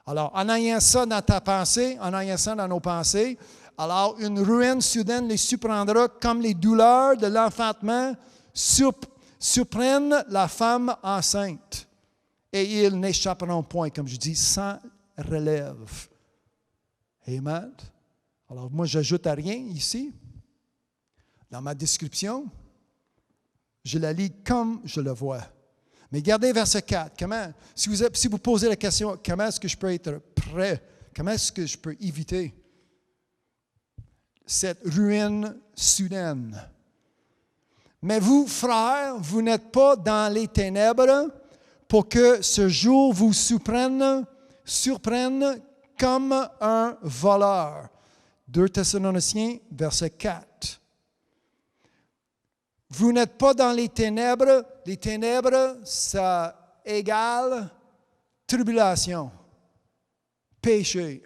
Speaker 1: Alors, en ayant ça dans ta pensée, en ayant ça dans nos pensées, alors une ruine soudaine les surprendra comme les douleurs de l'enfantement surprennent la femme enceinte. Et ils n'échapperont point, comme je dis, sans relève. Amen. Alors, moi, j'ajoute à rien ici. Dans ma description, je la lis comme je le vois. Mais regardez verset 4. Si vous posez la question, comment est-ce que je peux être prêt? Comment est-ce que je peux éviter cette ruine soudaine? Mais vous, frères, vous n'êtes pas dans les ténèbres pour que ce jour vous surprenne comme un voleur. 2 Thessaloniciens, verset 4. Vous n'êtes pas dans les ténèbres. Les ténèbres, ça égale tribulation, péché,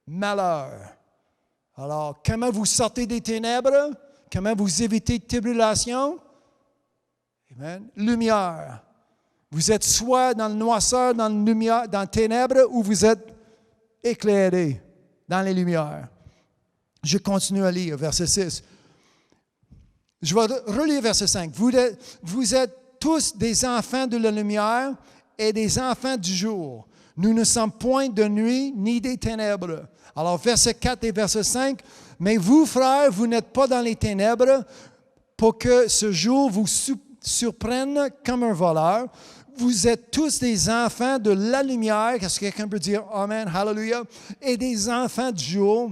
Speaker 1: malheur. Alors, comment vous sortez des ténèbres? Comment vous évitez tribulation? Amen. Lumière. Vous êtes soit dans le noirceur, dans la lumière, dans les ténèbres, ou vous êtes éclairés dans les lumières. Je continue à lire, verset 6. Je vais relire verset 5. Vous êtes tous des enfants de la lumière et des enfants du jour. Nous ne sommes point de nuit ni des ténèbres. Alors, verset 4 et verset 5. Mais vous, frères, vous n'êtes pas dans les ténèbres pour que ce jour vous surprenne comme un voleur. Vous êtes tous des enfants de la lumière. Est-ce que quelqu'un peut dire Amen, Hallelujah? Et des enfants du jour.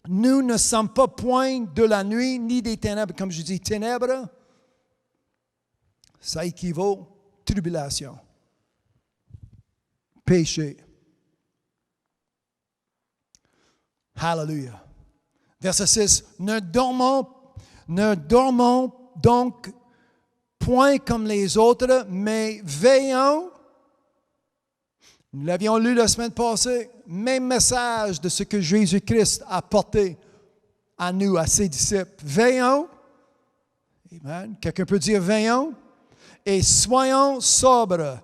Speaker 1: Nous ne sommes pas point de la nuit ni des ténèbres. Comme je dis, ténèbres, ça équivaut tribulation, péché. Hallelujah. Verset 6. Ne dormons donc point comme les autres, mais veillons. Nous l'avions lu la semaine passée. Même message de ce que Jésus-Christ a porté à nous, à ses disciples. Veillons. Amen. Quelqu'un peut dire veillons. Et soyons sobres,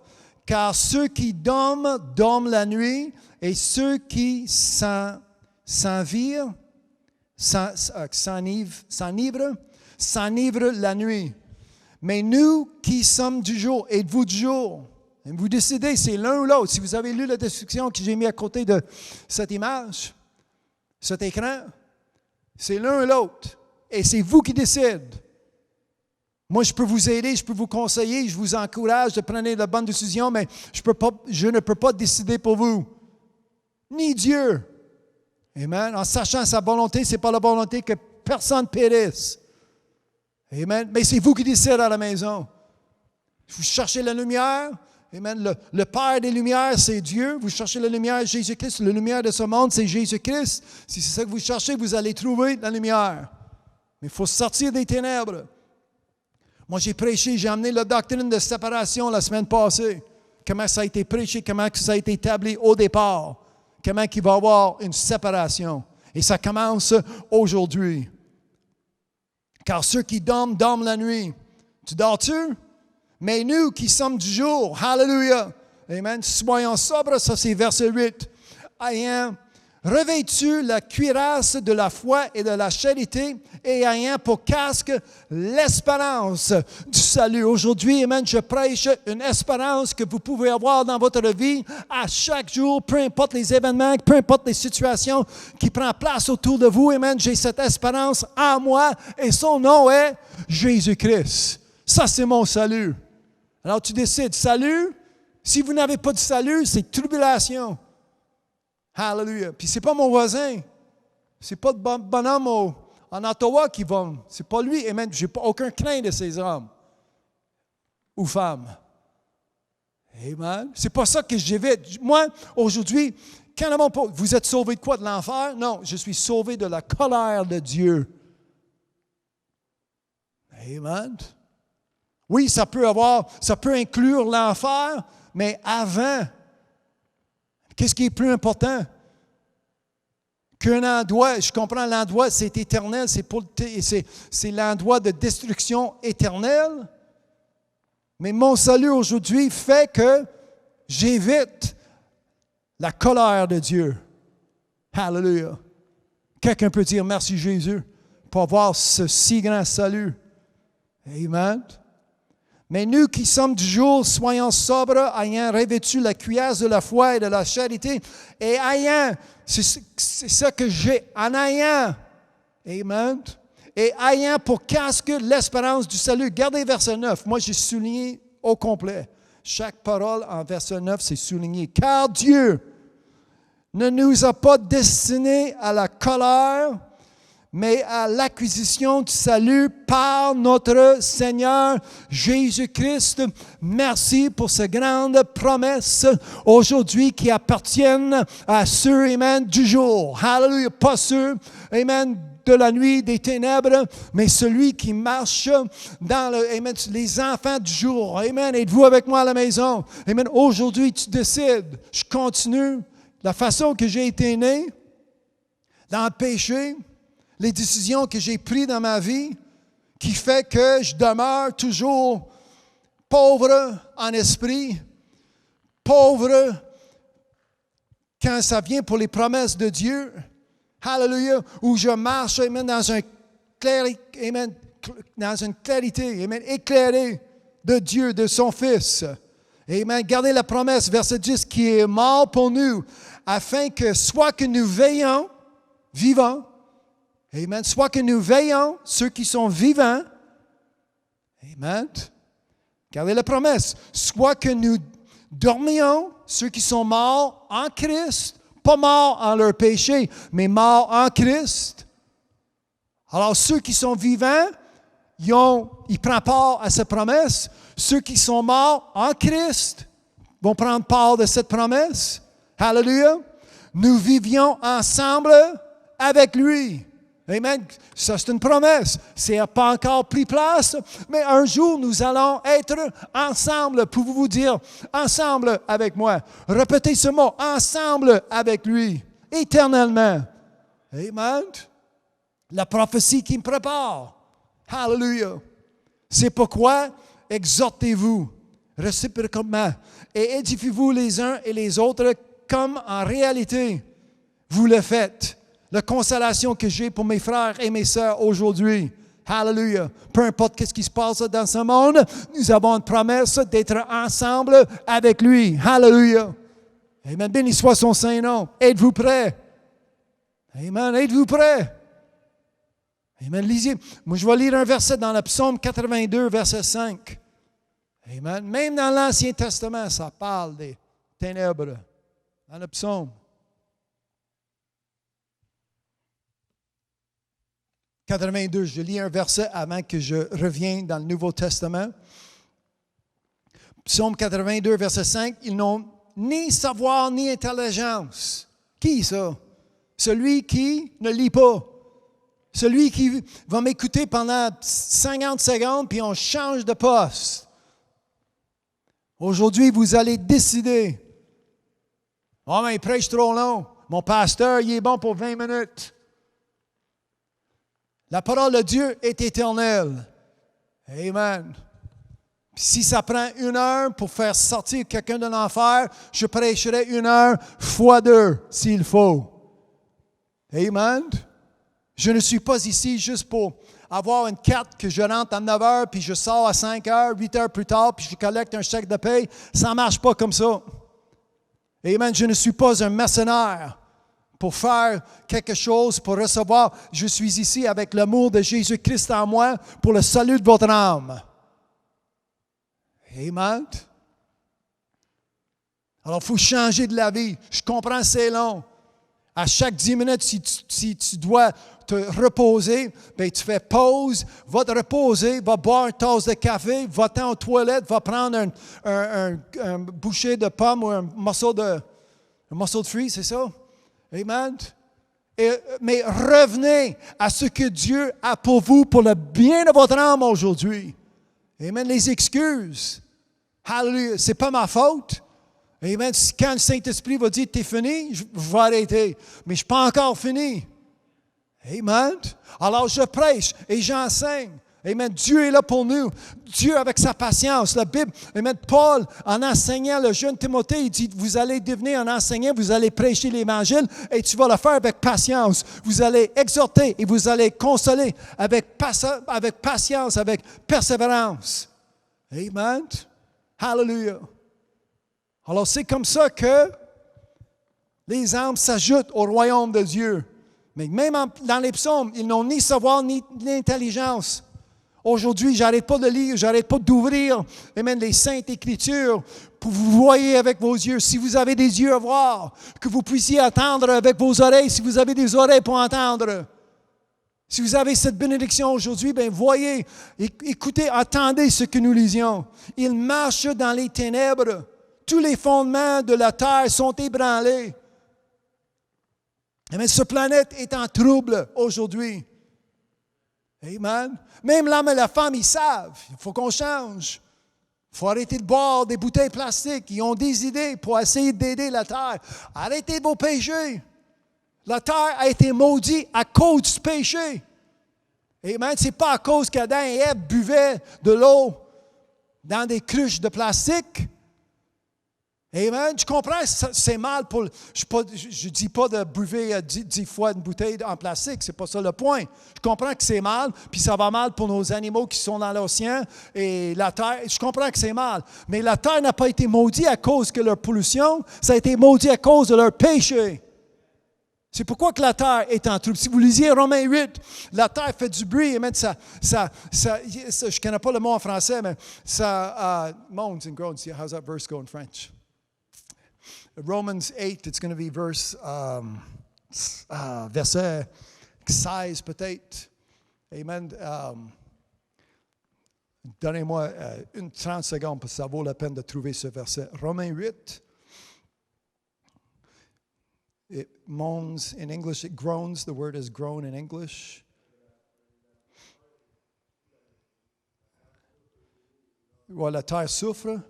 Speaker 1: car ceux qui dorment, dorment la nuit, et ceux qui s'enivrent la nuit. Mais nous qui sommes du jour, êtes-vous du jour? Et vous décidez, c'est l'un ou l'autre. Si vous avez lu la description que j'ai mise à côté de cette image, cet écran, c'est l'un ou l'autre. Et c'est vous qui décidez. Moi, je peux vous aider, je peux vous conseiller, je vous encourage de prendre la bonne décision, mais je ne peux pas décider pour vous. Ni Dieu. Amen. En sachant sa volonté, ce n'est pas la volonté que personne périsse. Amen. Mais c'est vous qui décidez à la maison. Vous cherchez la lumière. Amen. Le Père des Lumières, c'est Dieu. Vous cherchez la lumière, Jésus-Christ. La lumière de ce monde, c'est Jésus-Christ. Si c'est ça que vous cherchez, vous allez trouver la lumière. Mais il faut sortir des ténèbres. Moi, j'ai prêché, j'ai amené la doctrine de séparation la semaine passée. Comment ça a été prêché, comment ça a été établi au départ. Comment il va y avoir une séparation. Et ça commence aujourd'hui. Car ceux qui dorment, dorment la nuit. Tu dors-tu? Mais nous qui sommes du jour, hallelujah, amen, soyons sobres, ça c'est verset 8. Ayant revêtu la cuirasse de la foi et de la charité et ayant pour casque l'espérance du salut. Aujourd'hui, amen, je prêche une espérance que vous pouvez avoir dans votre vie à chaque jour, peu importe les événements, peu importe les situations qui prennent place autour de vous. Amen, j'ai cette espérance en moi et son nom est Jésus-Christ. Ça, c'est mon salut. Alors, tu décides, salut. Si vous n'avez pas de salut, c'est tribulation. Hallelujah. Puis, ce n'est pas mon voisin. Ce n'est pas le bonhomme en Ottawa qui va. Ce n'est pas lui. Et même, je n'ai aucun craint de ces hommes ou femmes. Amen. Ce n'est pas ça que j'évite. Moi, aujourd'hui, vous êtes sauvé de quoi? De l'enfer? Non, je suis sauvé de la colère de Dieu. Amen. Oui, ça peut inclure l'enfer, mais avant, qu'est-ce qui est plus important? Qu'un endroit, je comprends, l'endroit, c'est éternel, c'est l'endroit de destruction éternelle. Mais mon salut aujourd'hui fait que j'évite la colère de Dieu. Hallelujah. Quelqu'un peut dire merci Jésus pour avoir ce si grand salut. Amen. Mais nous qui sommes du jour, soyons sobres, ayant revêtu la cuirasse de la foi et de la charité, et ayant, c'est ça que j'ai, en ayant, amen, et ayant pour casque l'espérance du salut. Gardez verset 9, moi j'ai souligné au complet. Chaque parole en verset 9, c'est souligné. Car Dieu ne nous a pas destinés à la colère, mais à l'acquisition du salut par notre Seigneur Jésus-Christ. Merci pour ces grandes promesses aujourd'hui qui appartiennent à ceux, amen, du jour. Hallelujah, pas ceux, amen, de la nuit, des ténèbres, mais celui qui marche dans les enfants du jour. Amen, êtes-vous avec moi à la maison? Amen, aujourd'hui tu décides, je continue la façon que j'ai été né, dans le péché, les décisions que j'ai prises dans ma vie, qui fait que je demeure toujours pauvre en esprit, pauvre quand ça vient pour les promesses de Dieu. Hallelujah, où je marche amen, dans une clarité, amen, éclairée de Dieu, de son Fils. Amen. Gardez la promesse, verset 10, qui est mort pour nous, afin que soit que nous veillons, vivants, amen, soit que nous veillons, ceux qui sont vivants, amen, gardez la promesse, soit que nous dormions, ceux qui sont morts en Christ, pas morts en leur péché, mais morts en Christ. Alors ceux qui sont vivants, ils prennent part à cette promesse. Ceux qui sont morts en Christ vont prendre part de cette promesse. Hallelujah. Nous vivions ensemble avec lui. Amen. Ça, c'est une promesse. Ça n'a pas encore pris place, mais un jour, nous allons être ensemble. Pouvez-vous dire ensemble avec moi? Répétez ce mot, ensemble avec lui, éternellement. Amen. La prophétie qui me prépare. Hallelujah. C'est pourquoi exhortez-vous réciproquement et édifiez-vous les uns et les autres comme en réalité vous le faites. La consolation que j'ai pour mes frères et mes sœurs aujourd'hui. Hallelujah. Peu importe ce qui se passe dans ce monde, nous avons une promesse d'être ensemble avec lui. Hallelujah. Amen. Béni soit son Saint-Nom. Êtes-vous prêts? Amen. Êtes-vous prêts? Amen. Lisez. Moi, je vais lire un verset dans le psaume 82, verset 5. Amen. Même dans l'Ancien Testament, ça parle des ténèbres. Dans le psaume. 82, je lis un verset avant que je revienne dans le Nouveau Testament. Psaume 82, verset 5. Ils n'ont ni savoir ni intelligence. Qui ça? Celui qui ne lit pas. Celui qui va m'écouter pendant 50 secondes, puis on change de poste. Aujourd'hui, vous allez décider. Oh, mais il prêche trop long. Mon pasteur, il est bon pour 20 minutes. La parole de Dieu est éternelle. Amen. Si ça prend 1 heure pour faire sortir quelqu'un de l'enfer, je prêcherai 1 heure fois 2 s'il faut. Amen. Je ne suis pas ici juste pour avoir une carte que je rentre à 9 heures, puis je sors à 5 heures, 8 heures plus tard, puis je collecte un chèque de paie. Ça ne marche pas comme ça. Amen. Je ne suis pas un mercenaire pour faire quelque chose, pour recevoir. Je suis ici avec l'amour de Jésus-Christ en moi pour le salut de votre âme. Amen. Alors, il faut changer de la vie. Je comprends, c'est long. À chaque 10 minutes, si tu dois te reposer, bien, tu fais pause, va te reposer, va boire une tasse de café, va-t'en aux toilettes, va prendre un bouchée de pomme ou un morceau de fruits, c'est ça? Amen. Mais revenez à ce que Dieu a pour vous, pour le bien de votre âme aujourd'hui. Amen. Les excuses. Hallelujah. Ce n'est pas ma faute. Amen. Quand le Saint-Esprit va dire, t'es fini, je vais arrêter. Mais je ne suis pas encore fini. Amen. Alors je prêche et j'enseigne. Amen. Dieu est là pour nous. Dieu avec sa patience. La Bible, amen. Paul, en enseignant le jeune Timothée, il dit, vous allez devenir un enseignant, vous allez prêcher l'Évangile et tu vas le faire avec patience. Vous allez exhorter et vous allez consoler avec patience, avec persévérance. Amen. Hallelujah. Alors, c'est comme ça que les âmes s'ajoutent au royaume de Dieu. Mais même dans les psaumes, ils n'ont ni savoir ni intelligence. Aujourd'hui, je n'arrête pas de lire, je n'arrête pas d'ouvrir les Saintes Écritures pour vous voyez avec vos yeux. Si vous avez des yeux à voir, que vous puissiez entendre avec vos oreilles, si vous avez des oreilles pour entendre. Si vous avez cette bénédiction aujourd'hui, bien voyez, écoutez, attendez ce que nous lisions. Il marche dans les ténèbres. Tous les fondements de la terre sont ébranlés. Mais cette planète est en trouble aujourd'hui. Amen. Même l'homme et la femme, ils savent. Il faut qu'on change. Il faut arrêter de boire des bouteilles plastiques. Ils ont des idées pour essayer d'aider la terre. Arrêtez vos péchés. La terre a été maudite à cause du péché. Amen. Ce n'est pas à cause qu'Adam et Ève buvaient de l'eau dans des cruches de plastique. Amen. Je comprends, c'est mal pour... Je ne dis pas de buver 10 fois une bouteille en plastique, ce n'est pas ça le point. Je comprends que c'est mal, puis ça va mal pour nos animaux qui sont dans l'océan et la terre. Je comprends que c'est mal. Mais la terre n'a pas été maudite à cause de leur pollution, ça a été maudit à cause de leur péché. C'est pourquoi que la terre est en trouble. Si vous lisiez Romains 8, la terre fait du bruit. Amen. Je ne connais pas le mot en français, mais ça moans and groans. How's that verse go in French? Romans 8, it's going to be verset 16 peut-être. Amen. Donnez-moi 30 secondes parce que ça vaut la peine de trouver ce verset. Romains 8. It moans in English, it groans. The word is groan in English. La terre souffre.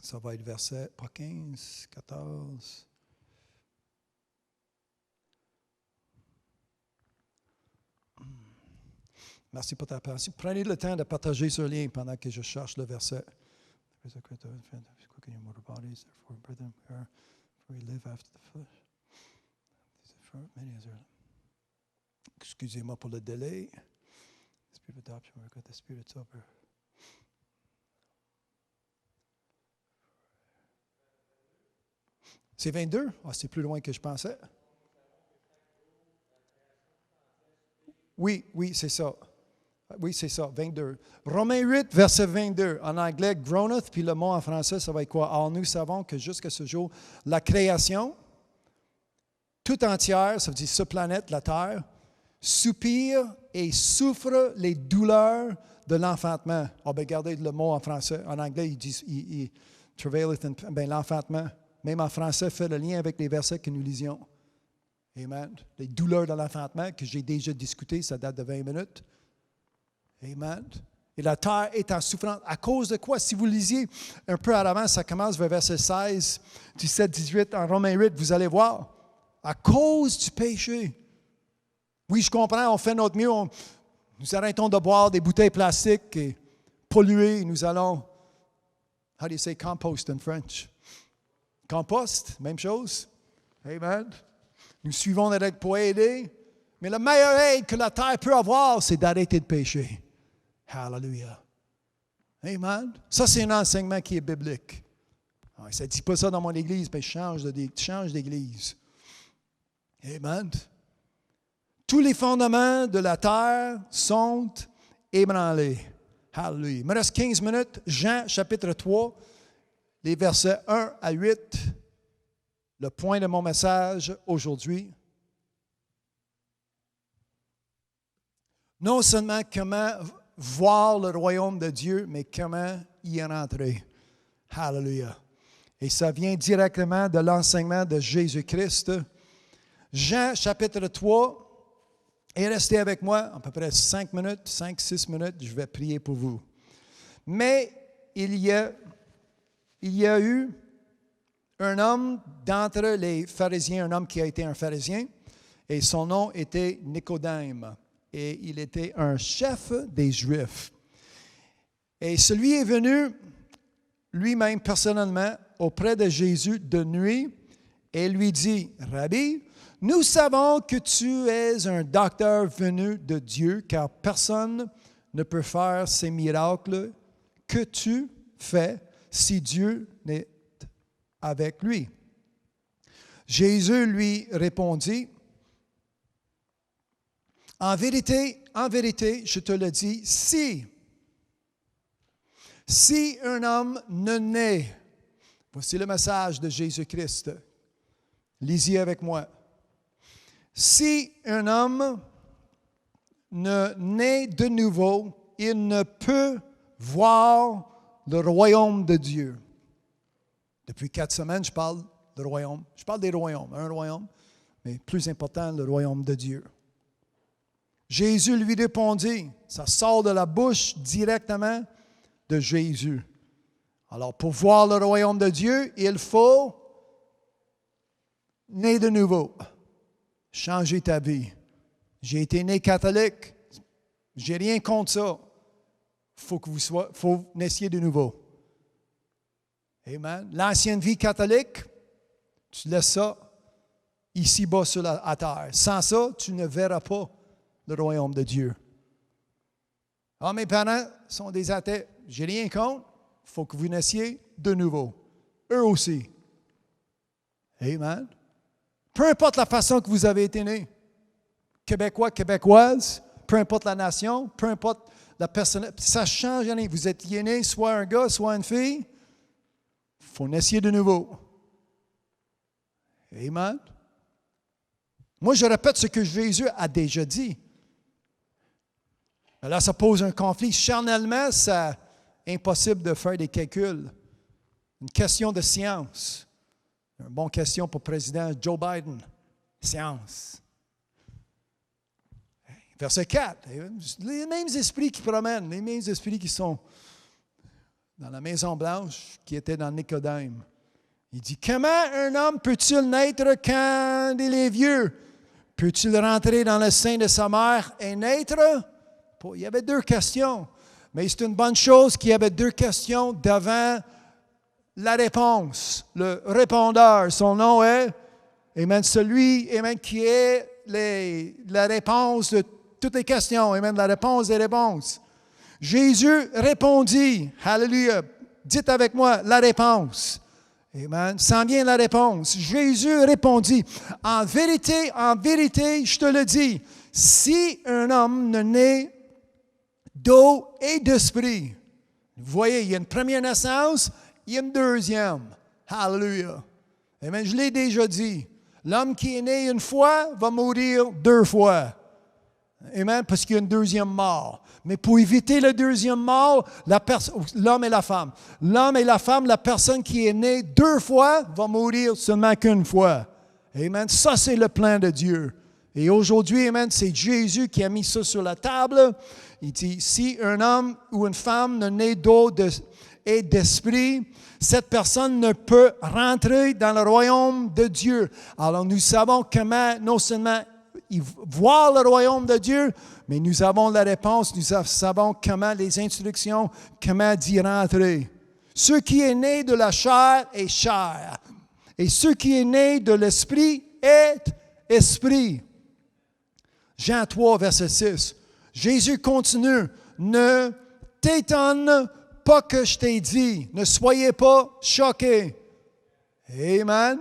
Speaker 1: Ça va être verset, pas 15, 14. Merci pour ta patience. Prenez le temps de partager ce lien pendant que je cherche le verset. Excusez-moi pour le délai. C'est 22? Ah, c'est plus loin que je pensais. Oui, c'est ça. Oui, c'est ça, 22. Romains 8, verset 22. En anglais, groaneth, puis le mot en français, ça va être quoi? Or, nous savons que jusqu'à ce jour, la création, tout entière, ça veut dire cette planète, la Terre, soupire et souffre les douleurs de l'enfantement. Ah, ben, regardez le mot en français. En anglais, ils disent travaileth l'enfantement. Même en français, fait le lien avec les versets que nous lisions. Amen. Les douleurs de l'enfantement que j'ai déjà discuté, ça date de 20 minutes. Amen. Et la terre est en souffrance. À cause de quoi? Si vous lisiez un peu à l'avant, ça commence vers verset 16, 17, 18, en Romains 8, vous allez voir. À cause du péché. Oui, je comprends, on fait notre mieux. Nous arrêtons de boire des bouteilles plastiques et polluer. Nous allons, how do you say compost in French? Compost, même chose. Amen. Nous suivons les règles pour aider. Mais la meilleure aide que la terre peut avoir, c'est d'arrêter de pécher. Hallelujah. Amen. Ça, c'est un enseignement qui est biblique. Ça ne dit pas ça dans mon église, mais je change d'église. Amen. Tous les fondements de la terre sont ébranlés. Hallelujah. Il me reste 15 minutes. Jean, chapitre 3, les versets 1 à 8. Le point de mon message aujourd'hui. Non seulement comment voir le royaume de Dieu, mais comment y rentrer. Hallelujah. Et ça vient directement de l'enseignement de Jésus-Christ. Jean, chapitre 3, et restez avec moi à peu près 5 minutes, 5-6 minutes, je vais prier pour vous. Mais il y a eu un homme d'entre les pharisiens, un homme qui a été un pharisien, et son nom était Nicodème. Et il était un chef des Juifs. Et celui est venu lui-même personnellement auprès de Jésus de nuit et lui dit, « Rabbi, nous savons que tu es un docteur venu de Dieu, car personne ne peut faire ces miracles que tu fais si Dieu n'est avec lui. » Jésus lui répondit, « En vérité, je te le dis, si un homme ne naît, voici le message de Jésus-Christ, lisez avec moi. Si un homme ne naît de nouveau, il ne peut voir le royaume de Dieu. » Depuis 4 semaines, je parle de royaume. Je parle des royaumes, un royaume, mais plus important, le royaume de Dieu. Jésus lui répondit, ça sort de la bouche directement de Jésus. Alors, pour voir le royaume de Dieu, il faut naître de nouveau, changer ta vie. J'ai été né catholique, j'ai rien contre ça. Faut naissiez de nouveau. Amen. L'ancienne vie catholique, tu laisses ça ici-bas sur la terre. Sans ça, tu ne verras pas le royaume de Dieu. Ah, mes parents sont des athées. J'ai rien contre. Il faut que vous naissiez de nouveau. Eux aussi. Amen. Peu importe la façon que vous avez été né. Québécois, Québécoise, peu importe la nation, peu importe la personne, ça ne change rien. Vous êtes né soit un gars, soit une fille. Il faut naître de nouveau. Amen. Moi, je répète ce que Jésus a déjà dit. Là, ça pose un conflit. Charnellement, c'est impossible de faire des calculs. Une question de science. Une bonne question pour le président Joe Biden. Science. Verset 4. Les mêmes esprits qui promènent, les mêmes esprits qui sont dans la Maison Blanche, qui étaient dans Nicodème. Il dit, comment un homme peut-il naître quand il est vieux? Peut-il rentrer dans le sein de sa mère et naître? Il y avait 2 questions. Mais c'est une bonne chose qu'il y avait 2 questions devant la réponse. Le répondeur, son nom est, amen, celui, amen, qui est la réponse de toutes les questions, amen, la réponse des réponses. Jésus répondit, hallelujah, dites avec moi la réponse. Amen. S'en vient la réponse. Jésus répondit, en vérité, je te le dis, si un homme ne naît d'eau et d'esprit, vous voyez, il y a une première naissance, il y a une deuxième. Hallelujah. Amen. Je l'ai déjà dit. L'homme qui est né une fois va mourir deux fois. Amen. Parce qu'il y a une deuxième mort. Mais pour éviter la deuxième mort, l'homme et la femme. L'homme et la femme, la personne qui est née deux fois va mourir seulement qu'une fois. Amen. Ça, c'est le plan de Dieu. Et aujourd'hui, amen, c'est Jésus qui a mis ça sur la table. Il dit, si un homme ou une femme ne naît d'eau et d'esprit, cette personne ne peut rentrer dans le royaume de Dieu. Alors nous savons comment, non seulement voir le royaume de Dieu, mais nous avons la réponse, nous savons comment les instructions, comment d'y rentrer. Ce qui est né de la chair est chair, et ce qui est né de l'esprit est esprit. Jean 3, verset 6. Jésus continue, ne t'étonne pas que je t'ai dit, ne soyez pas choqués. Amen.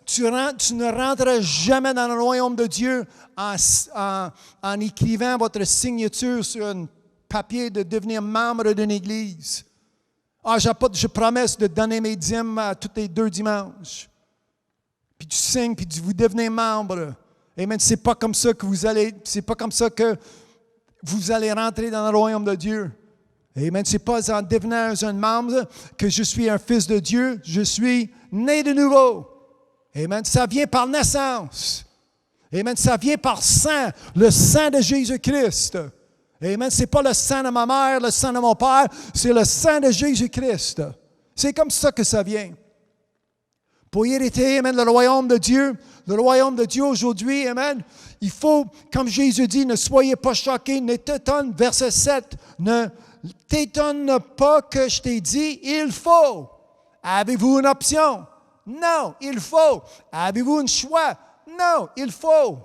Speaker 1: Tu ne rentreras jamais dans le royaume de Dieu en écrivant votre signature sur un papier de devenir membre d'une église. Ah, je promets de donner mes dîmes à tous les 2 dimanches. Puis tu signes, puis vous devenez membre. Amen. C'est pas comme ça que vous allez rentrer dans le royaume de Dieu. Amen. Ce n'est pas en devenant un membre que je suis un fils de Dieu. Je suis né de nouveau. Amen. Ça vient par naissance. Amen. Ça vient par sang, le sang de Jésus-Christ. Amen. Ce n'est pas le sang de ma mère, le sang de mon père, c'est le sang de Jésus-Christ. C'est comme ça que ça vient. Pour hériter, amen, le royaume de Dieu aujourd'hui, amen, il faut, comme Jésus dit, ne soyez pas choqués, ne t'étonne, verset 7, ne t'étonne pas que je t'ai dit, il faut. Avez-vous une option? Non, il faut. Avez-vous un choix? Non, il faut.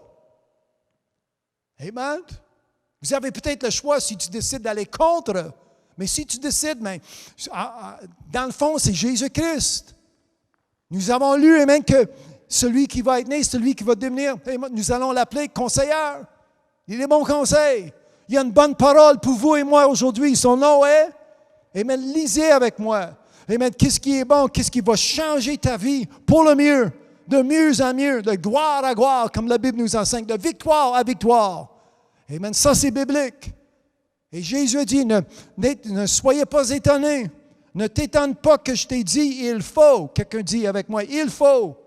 Speaker 1: Amen. Vous avez peut-être le choix si tu décides d'aller contre, mais si tu décides, dans le fond, c'est Jésus-Christ. Nous avons lu, amen, que celui qui va être né, celui qui va devenir, nous allons l'appeler conseilleur. Il a des bons conseils. Il y a une bonne parole pour vous et moi aujourd'hui. Son nom est, amen, lisez avec moi. Amen, qu'est-ce qui est bon, qu'est-ce qui va changer ta vie pour le mieux, de mieux en mieux, de gloire à gloire, comme la Bible nous enseigne, de victoire à victoire. Amen, ça c'est biblique. Et Jésus a dit, ne soyez pas étonnés. Ne t'étonne pas que je t'ai dit, il faut. Quelqu'un dit avec moi, il faut.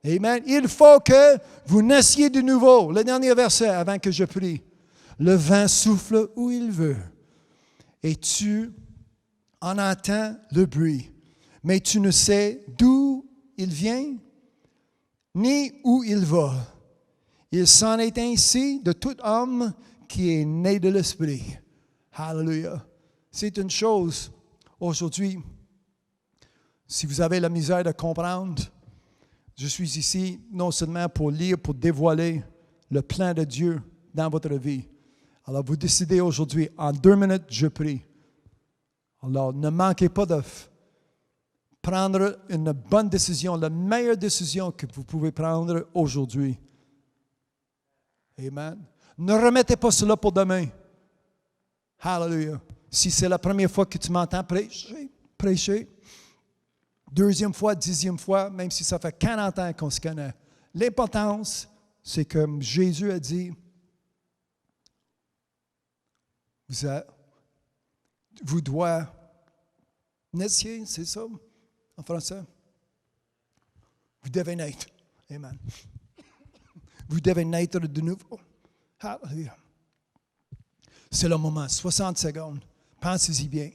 Speaker 1: Amen. Il faut que vous naissiez de nouveau. Le dernier verset avant que je prie. Le vent souffle où il veut. Et tu en entends le bruit. Mais tu ne sais d'où il vient, ni où il va. Il s'en est ainsi de tout homme qui est né de l'Esprit. Hallelujah. C'est une chose. Aujourd'hui, si vous avez la misère de comprendre, je suis ici non seulement pour lire, pour dévoiler le plan de Dieu dans votre vie. Alors, vous décidez aujourd'hui, en 2 minutes, je prie. Alors, ne manquez pas de prendre une bonne décision, la meilleure décision que vous pouvez prendre aujourd'hui. Amen. Ne remettez pas cela pour demain. Hallelujah. Si c'est la première fois que tu m'entends prêcher, 2e fois, 10e fois, même si ça fait 40 ans qu'on se connaît. L'importance, c'est comme Jésus a dit, vous devez naître, c'est ça, en français? Vous devez naître. Amen. Vous devez naître de nouveau. Hallelujah. C'est le moment, 60 secondes. Pensez-y bien.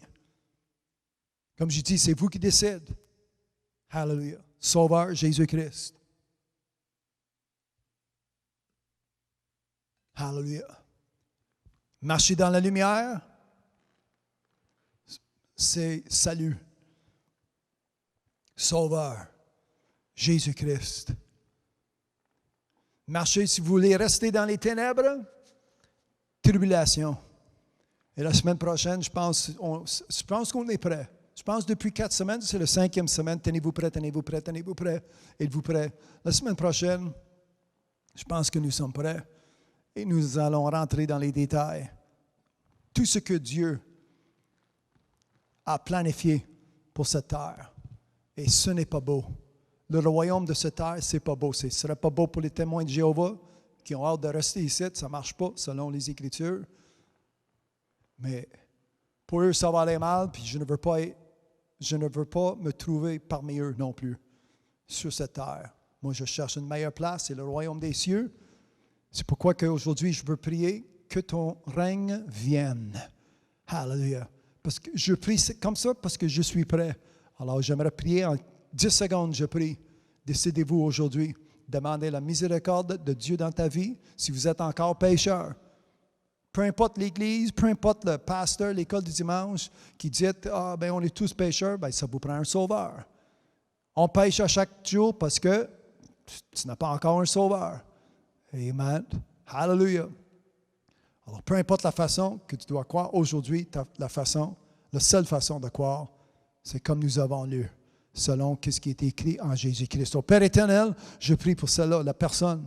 Speaker 1: Comme je dis, c'est vous qui décidez. Hallelujah. Sauveur Jésus-Christ. Hallelujah. Marcher dans la lumière, c'est salut. Sauveur Jésus-Christ. Marcher, si vous voulez rester dans les ténèbres, tribulation. Et la semaine prochaine, je pense qu'on est prêt. Je pense depuis 4 semaines, c'est la 5e semaine. Tenez-vous prêts, tenez-vous prêts, tenez-vous prêts. Êtes-vous prêts? La semaine prochaine, je pense que nous sommes prêts. Et nous allons rentrer dans les détails. Tout ce que Dieu a planifié pour cette terre. Et ce n'est pas beau. Le royaume de cette terre, ce n'est pas beau. Ce ne serait pas beau pour les témoins de Jéhovah qui ont hâte de rester ici. Ça ne marche pas selon les Écritures. Mais pour eux, ça va aller mal. Puis je ne veux pas me trouver parmi eux non plus sur cette terre. Moi, je cherche une meilleure place. C'est le royaume des cieux. C'est pourquoi qu'aujourd'hui, je veux prier que ton règne vienne. Alléluia. Parce que je prie comme ça parce que je suis prêt. Alors, j'aimerais prier en 10 secondes, je prie. Décidez-vous aujourd'hui. Demandez la miséricorde de Dieu dans ta vie si vous êtes encore pécheur. Peu importe l'Église, peu importe le pasteur, l'école du dimanche, qui dit « on est tous pécheurs », ça vous prend un sauveur. On pêche à chaque jour parce que tu n'as pas encore un sauveur. Amen. Hallelujah. Alors, peu importe la façon que tu dois croire aujourd'hui, la seule façon de croire, c'est comme nous avons lu, selon ce qui est écrit en Jésus-Christ. Au Père éternel, je prie pour cela, la personne.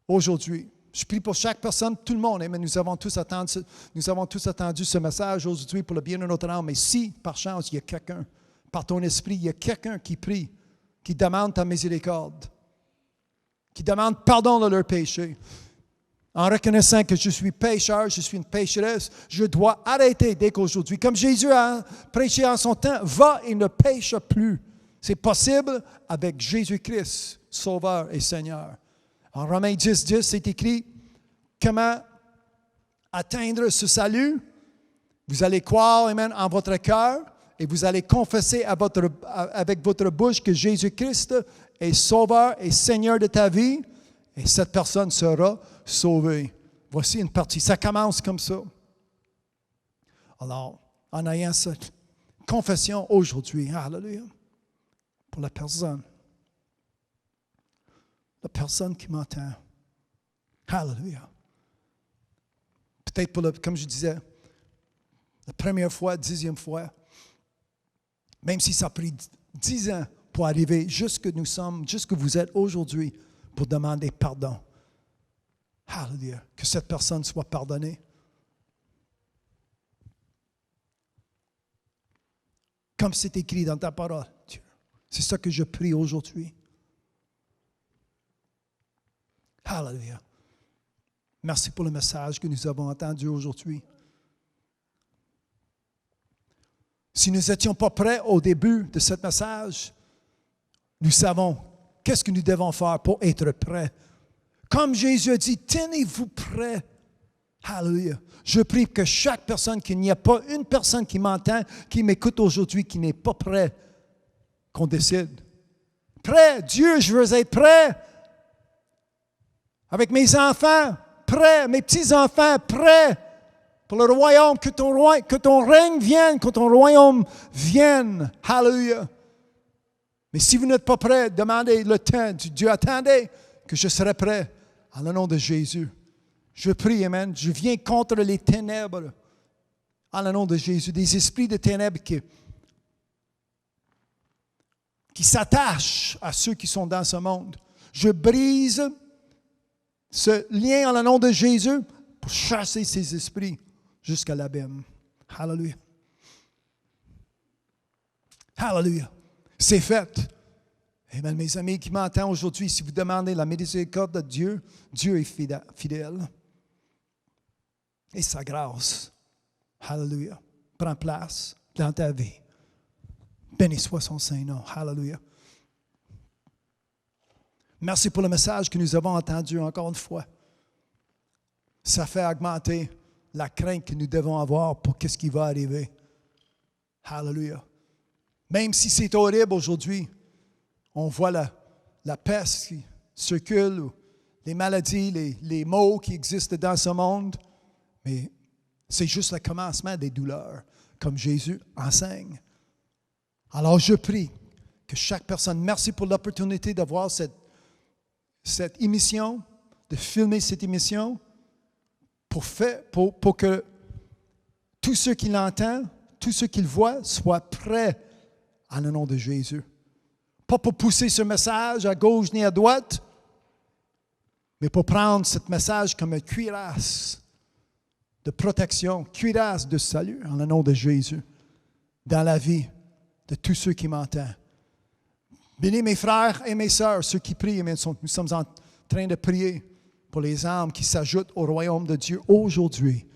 Speaker 1: Aujourd'hui, je prie pour chaque personne, tout le monde. Mais nous avons tous attendu ce message aujourd'hui pour le bien de notre âme. Mais si, par chance, il y a quelqu'un, par ton esprit, il y a quelqu'un qui prie, qui demande ta miséricorde, qui demande pardon de leurs péchés, en reconnaissant que je suis pécheur, je suis une pécheresse, je dois arrêter dès qu'aujourd'hui. Comme Jésus a prêché en son temps, va et ne pêche plus. C'est possible avec Jésus-Christ, Sauveur et Seigneur. En Romains 10, c'est écrit comment atteindre ce salut. Vous allez croire, amen, en votre cœur et vous allez confesser avec votre bouche que Jésus-Christ est Sauveur et Seigneur de ta vie. Et cette personne sera sauvée. Voici une partie. Ça commence comme ça. Alors, en ayant cette confession aujourd'hui, alléluia, pour la personne qui m'entend, alléluia. Peut-être comme je disais, la première fois, 10e fois, même si ça a pris 10 ans pour arriver jusque vous êtes aujourd'hui, pour demander pardon. Alléluia. Que cette personne soit pardonnée. Comme c'est écrit dans ta parole, Dieu. C'est ça que je prie aujourd'hui. Alléluia. Merci pour le message que nous avons entendu aujourd'hui. Si nous n'étions pas prêts au début de ce message, nous savons qu'est-ce que nous devons faire pour être prêts. Comme Jésus a dit, tenez-vous prêts. Alléluia. Je prie que chaque personne, qu'il n'y a pas une personne qui m'entend, qui m'écoute aujourd'hui, qui n'est pas prêt, qu'on décide. Prêt, Dieu, je veux être prêt. Avec mes enfants, prêt. Mes petits-enfants, prêts. Pour le royaume, que ton règne vienne, que ton royaume vienne. Alléluia. Mais si vous n'êtes pas prêt, demandez le temps. Dieu, attendez que je serai prêt. En le nom de Jésus. Je prie, amen. Je viens contre les ténèbres. En le nom de Jésus. Des esprits de ténèbres qui s'attachent à ceux qui sont dans ce monde. Je brise ce lien en le nom de Jésus pour chasser ces esprits jusqu'à l'abîme. Alléluia. Alléluia. C'est fait. Amen. Mes amis qui m'entendent aujourd'hui, si vous demandez la miséricorde de Dieu, Dieu est fidèle. Et sa grâce, alléluia, prend place dans ta vie. Béni soit son Saint-Nom. Alléluia. Merci pour le message que nous avons entendu encore une fois. Ça fait augmenter la crainte que nous devons avoir pour ce qui va arriver. Alléluia. Même si c'est horrible aujourd'hui, on voit la peste qui circule, les maladies, les maux qui existent dans ce monde, mais c'est juste le commencement des douleurs, comme Jésus enseigne. Alors je prie que chaque personne, merci pour l'opportunité d'avoir cette émission, de filmer cette émission, pour que tous ceux qui l'entendent, tous ceux qui le voient soient prêts en le nom de Jésus. Pas pour pousser ce message à gauche ni à droite, mais pour prendre ce message comme une cuirasse de protection, cuirasse de salut en le nom de Jésus, dans la vie de tous ceux qui m'entendent. Bénis mes frères et mes sœurs, ceux qui prient, nous sommes en train de prier pour les âmes qui s'ajoutent au royaume de Dieu aujourd'hui.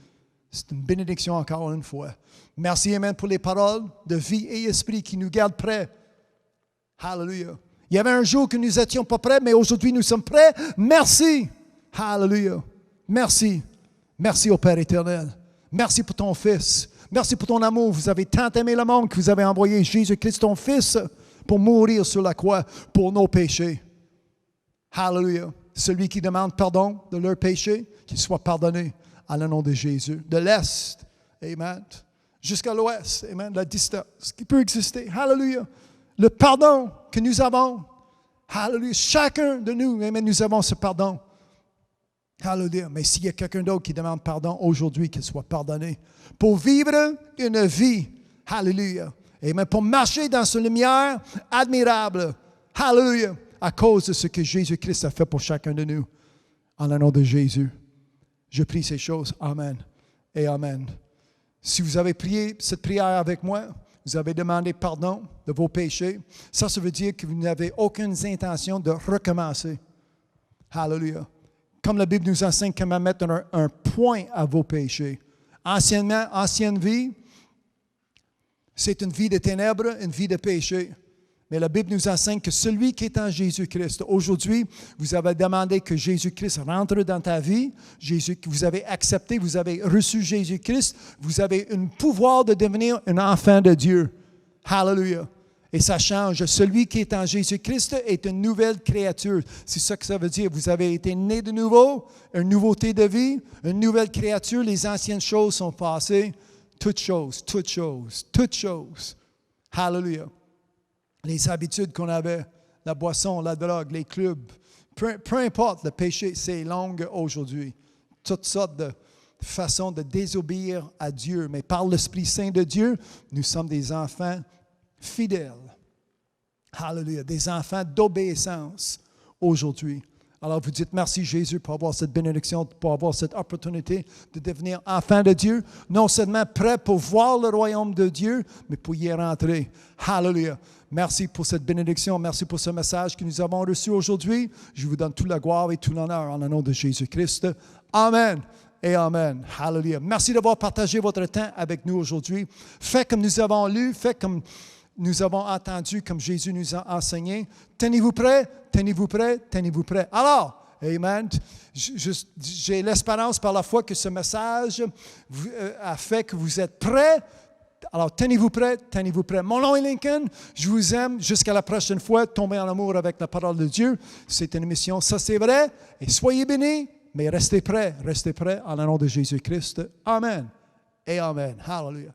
Speaker 1: C'est une bénédiction encore une fois. Merci, amen, pour les paroles de vie et esprit qui nous gardent prêts. Hallelujah. Il y avait un jour que nous n'étions pas prêts, mais aujourd'hui nous sommes prêts. Merci. Hallelujah. Merci. Merci au Père éternel. Merci pour ton Fils. Merci pour ton amour. Vous avez tant aimé le monde que vous avez envoyé Jésus-Christ, ton Fils, pour mourir sur la croix pour nos péchés. Hallelujah. Celui qui demande pardon de leurs péchés, qu'il soit pardonné en le nom de Jésus. De l'Est, amen, jusqu'à l'Ouest, amen, la distance qui peut exister. Hallelujah. Le pardon que nous avons, hallelujah, chacun de nous, amen, nous avons ce pardon. Hallelujah. Mais s'il y a quelqu'un d'autre qui demande pardon aujourd'hui, qu'il soit pardonné. Pour vivre une vie, hallelujah, amen, pour marcher dans cette lumière admirable, hallelujah, à cause de ce que Jésus-Christ a fait pour chacun de nous. En le nom de Jésus, je prie ces choses. Amen et amen. Si vous avez prié cette prière avec moi, vous avez demandé pardon de vos péchés, ça veut dire que vous n'avez aucune intention de recommencer. Hallelujah. Comme la Bible nous enseigne comment mettre un point à vos péchés. Ancienne vie, c'est une vie de ténèbres, une vie de péché. Mais la Bible nous enseigne que celui qui est en Jésus-Christ, aujourd'hui, vous avez demandé que Jésus-Christ rentre dans ta vie, vous avez accepté, vous avez reçu Jésus-Christ, vous avez un pouvoir de devenir un enfant de Dieu. Hallelujah. Et ça change. Celui qui est en Jésus-Christ est une nouvelle créature. C'est ça que ça veut dire. Vous avez été né de nouveau, une nouveauté de vie, une nouvelle créature. Les anciennes choses sont passées. Toutes choses. Hallelujah. Les habitudes qu'on avait, la boisson, la drogue, les clubs, peu importe, le péché, c'est long aujourd'hui. Toutes sortes de façons de désobéir à Dieu. Mais par l'Esprit Saint de Dieu, nous sommes des enfants fidèles. Hallelujah. Des enfants d'obéissance aujourd'hui. Alors vous dites merci Jésus pour avoir cette bénédiction, pour avoir cette opportunité de devenir enfant de Dieu. Non seulement prêt pour voir le royaume de Dieu, mais pour y rentrer. Hallelujah. Merci pour cette bénédiction. Merci pour ce message que nous avons reçu aujourd'hui. Je vous donne toute la gloire et tout l'honneur en le nom de Jésus-Christ. Amen et amen. Hallelujah. Merci d'avoir partagé votre temps avec nous aujourd'hui. Faites comme nous avons lu, faites comme nous avons entendu, comme Jésus nous a enseigné. Tenez-vous prêts, tenez-vous prêts, tenez-vous prêts. Alors, amen, j'ai l'espérance par la foi que ce message a fait que vous êtes prêts. Alors, tenez-vous prêts, tenez-vous prêts. Mon nom est Lincoln, je vous aime. Jusqu'à la prochaine fois, tombez en amour avec la parole de Dieu. C'est une émission, ça c'est vrai. Et soyez bénis, mais restez prêts en le nom de Jésus-Christ. Amen et amen. Hallelujah.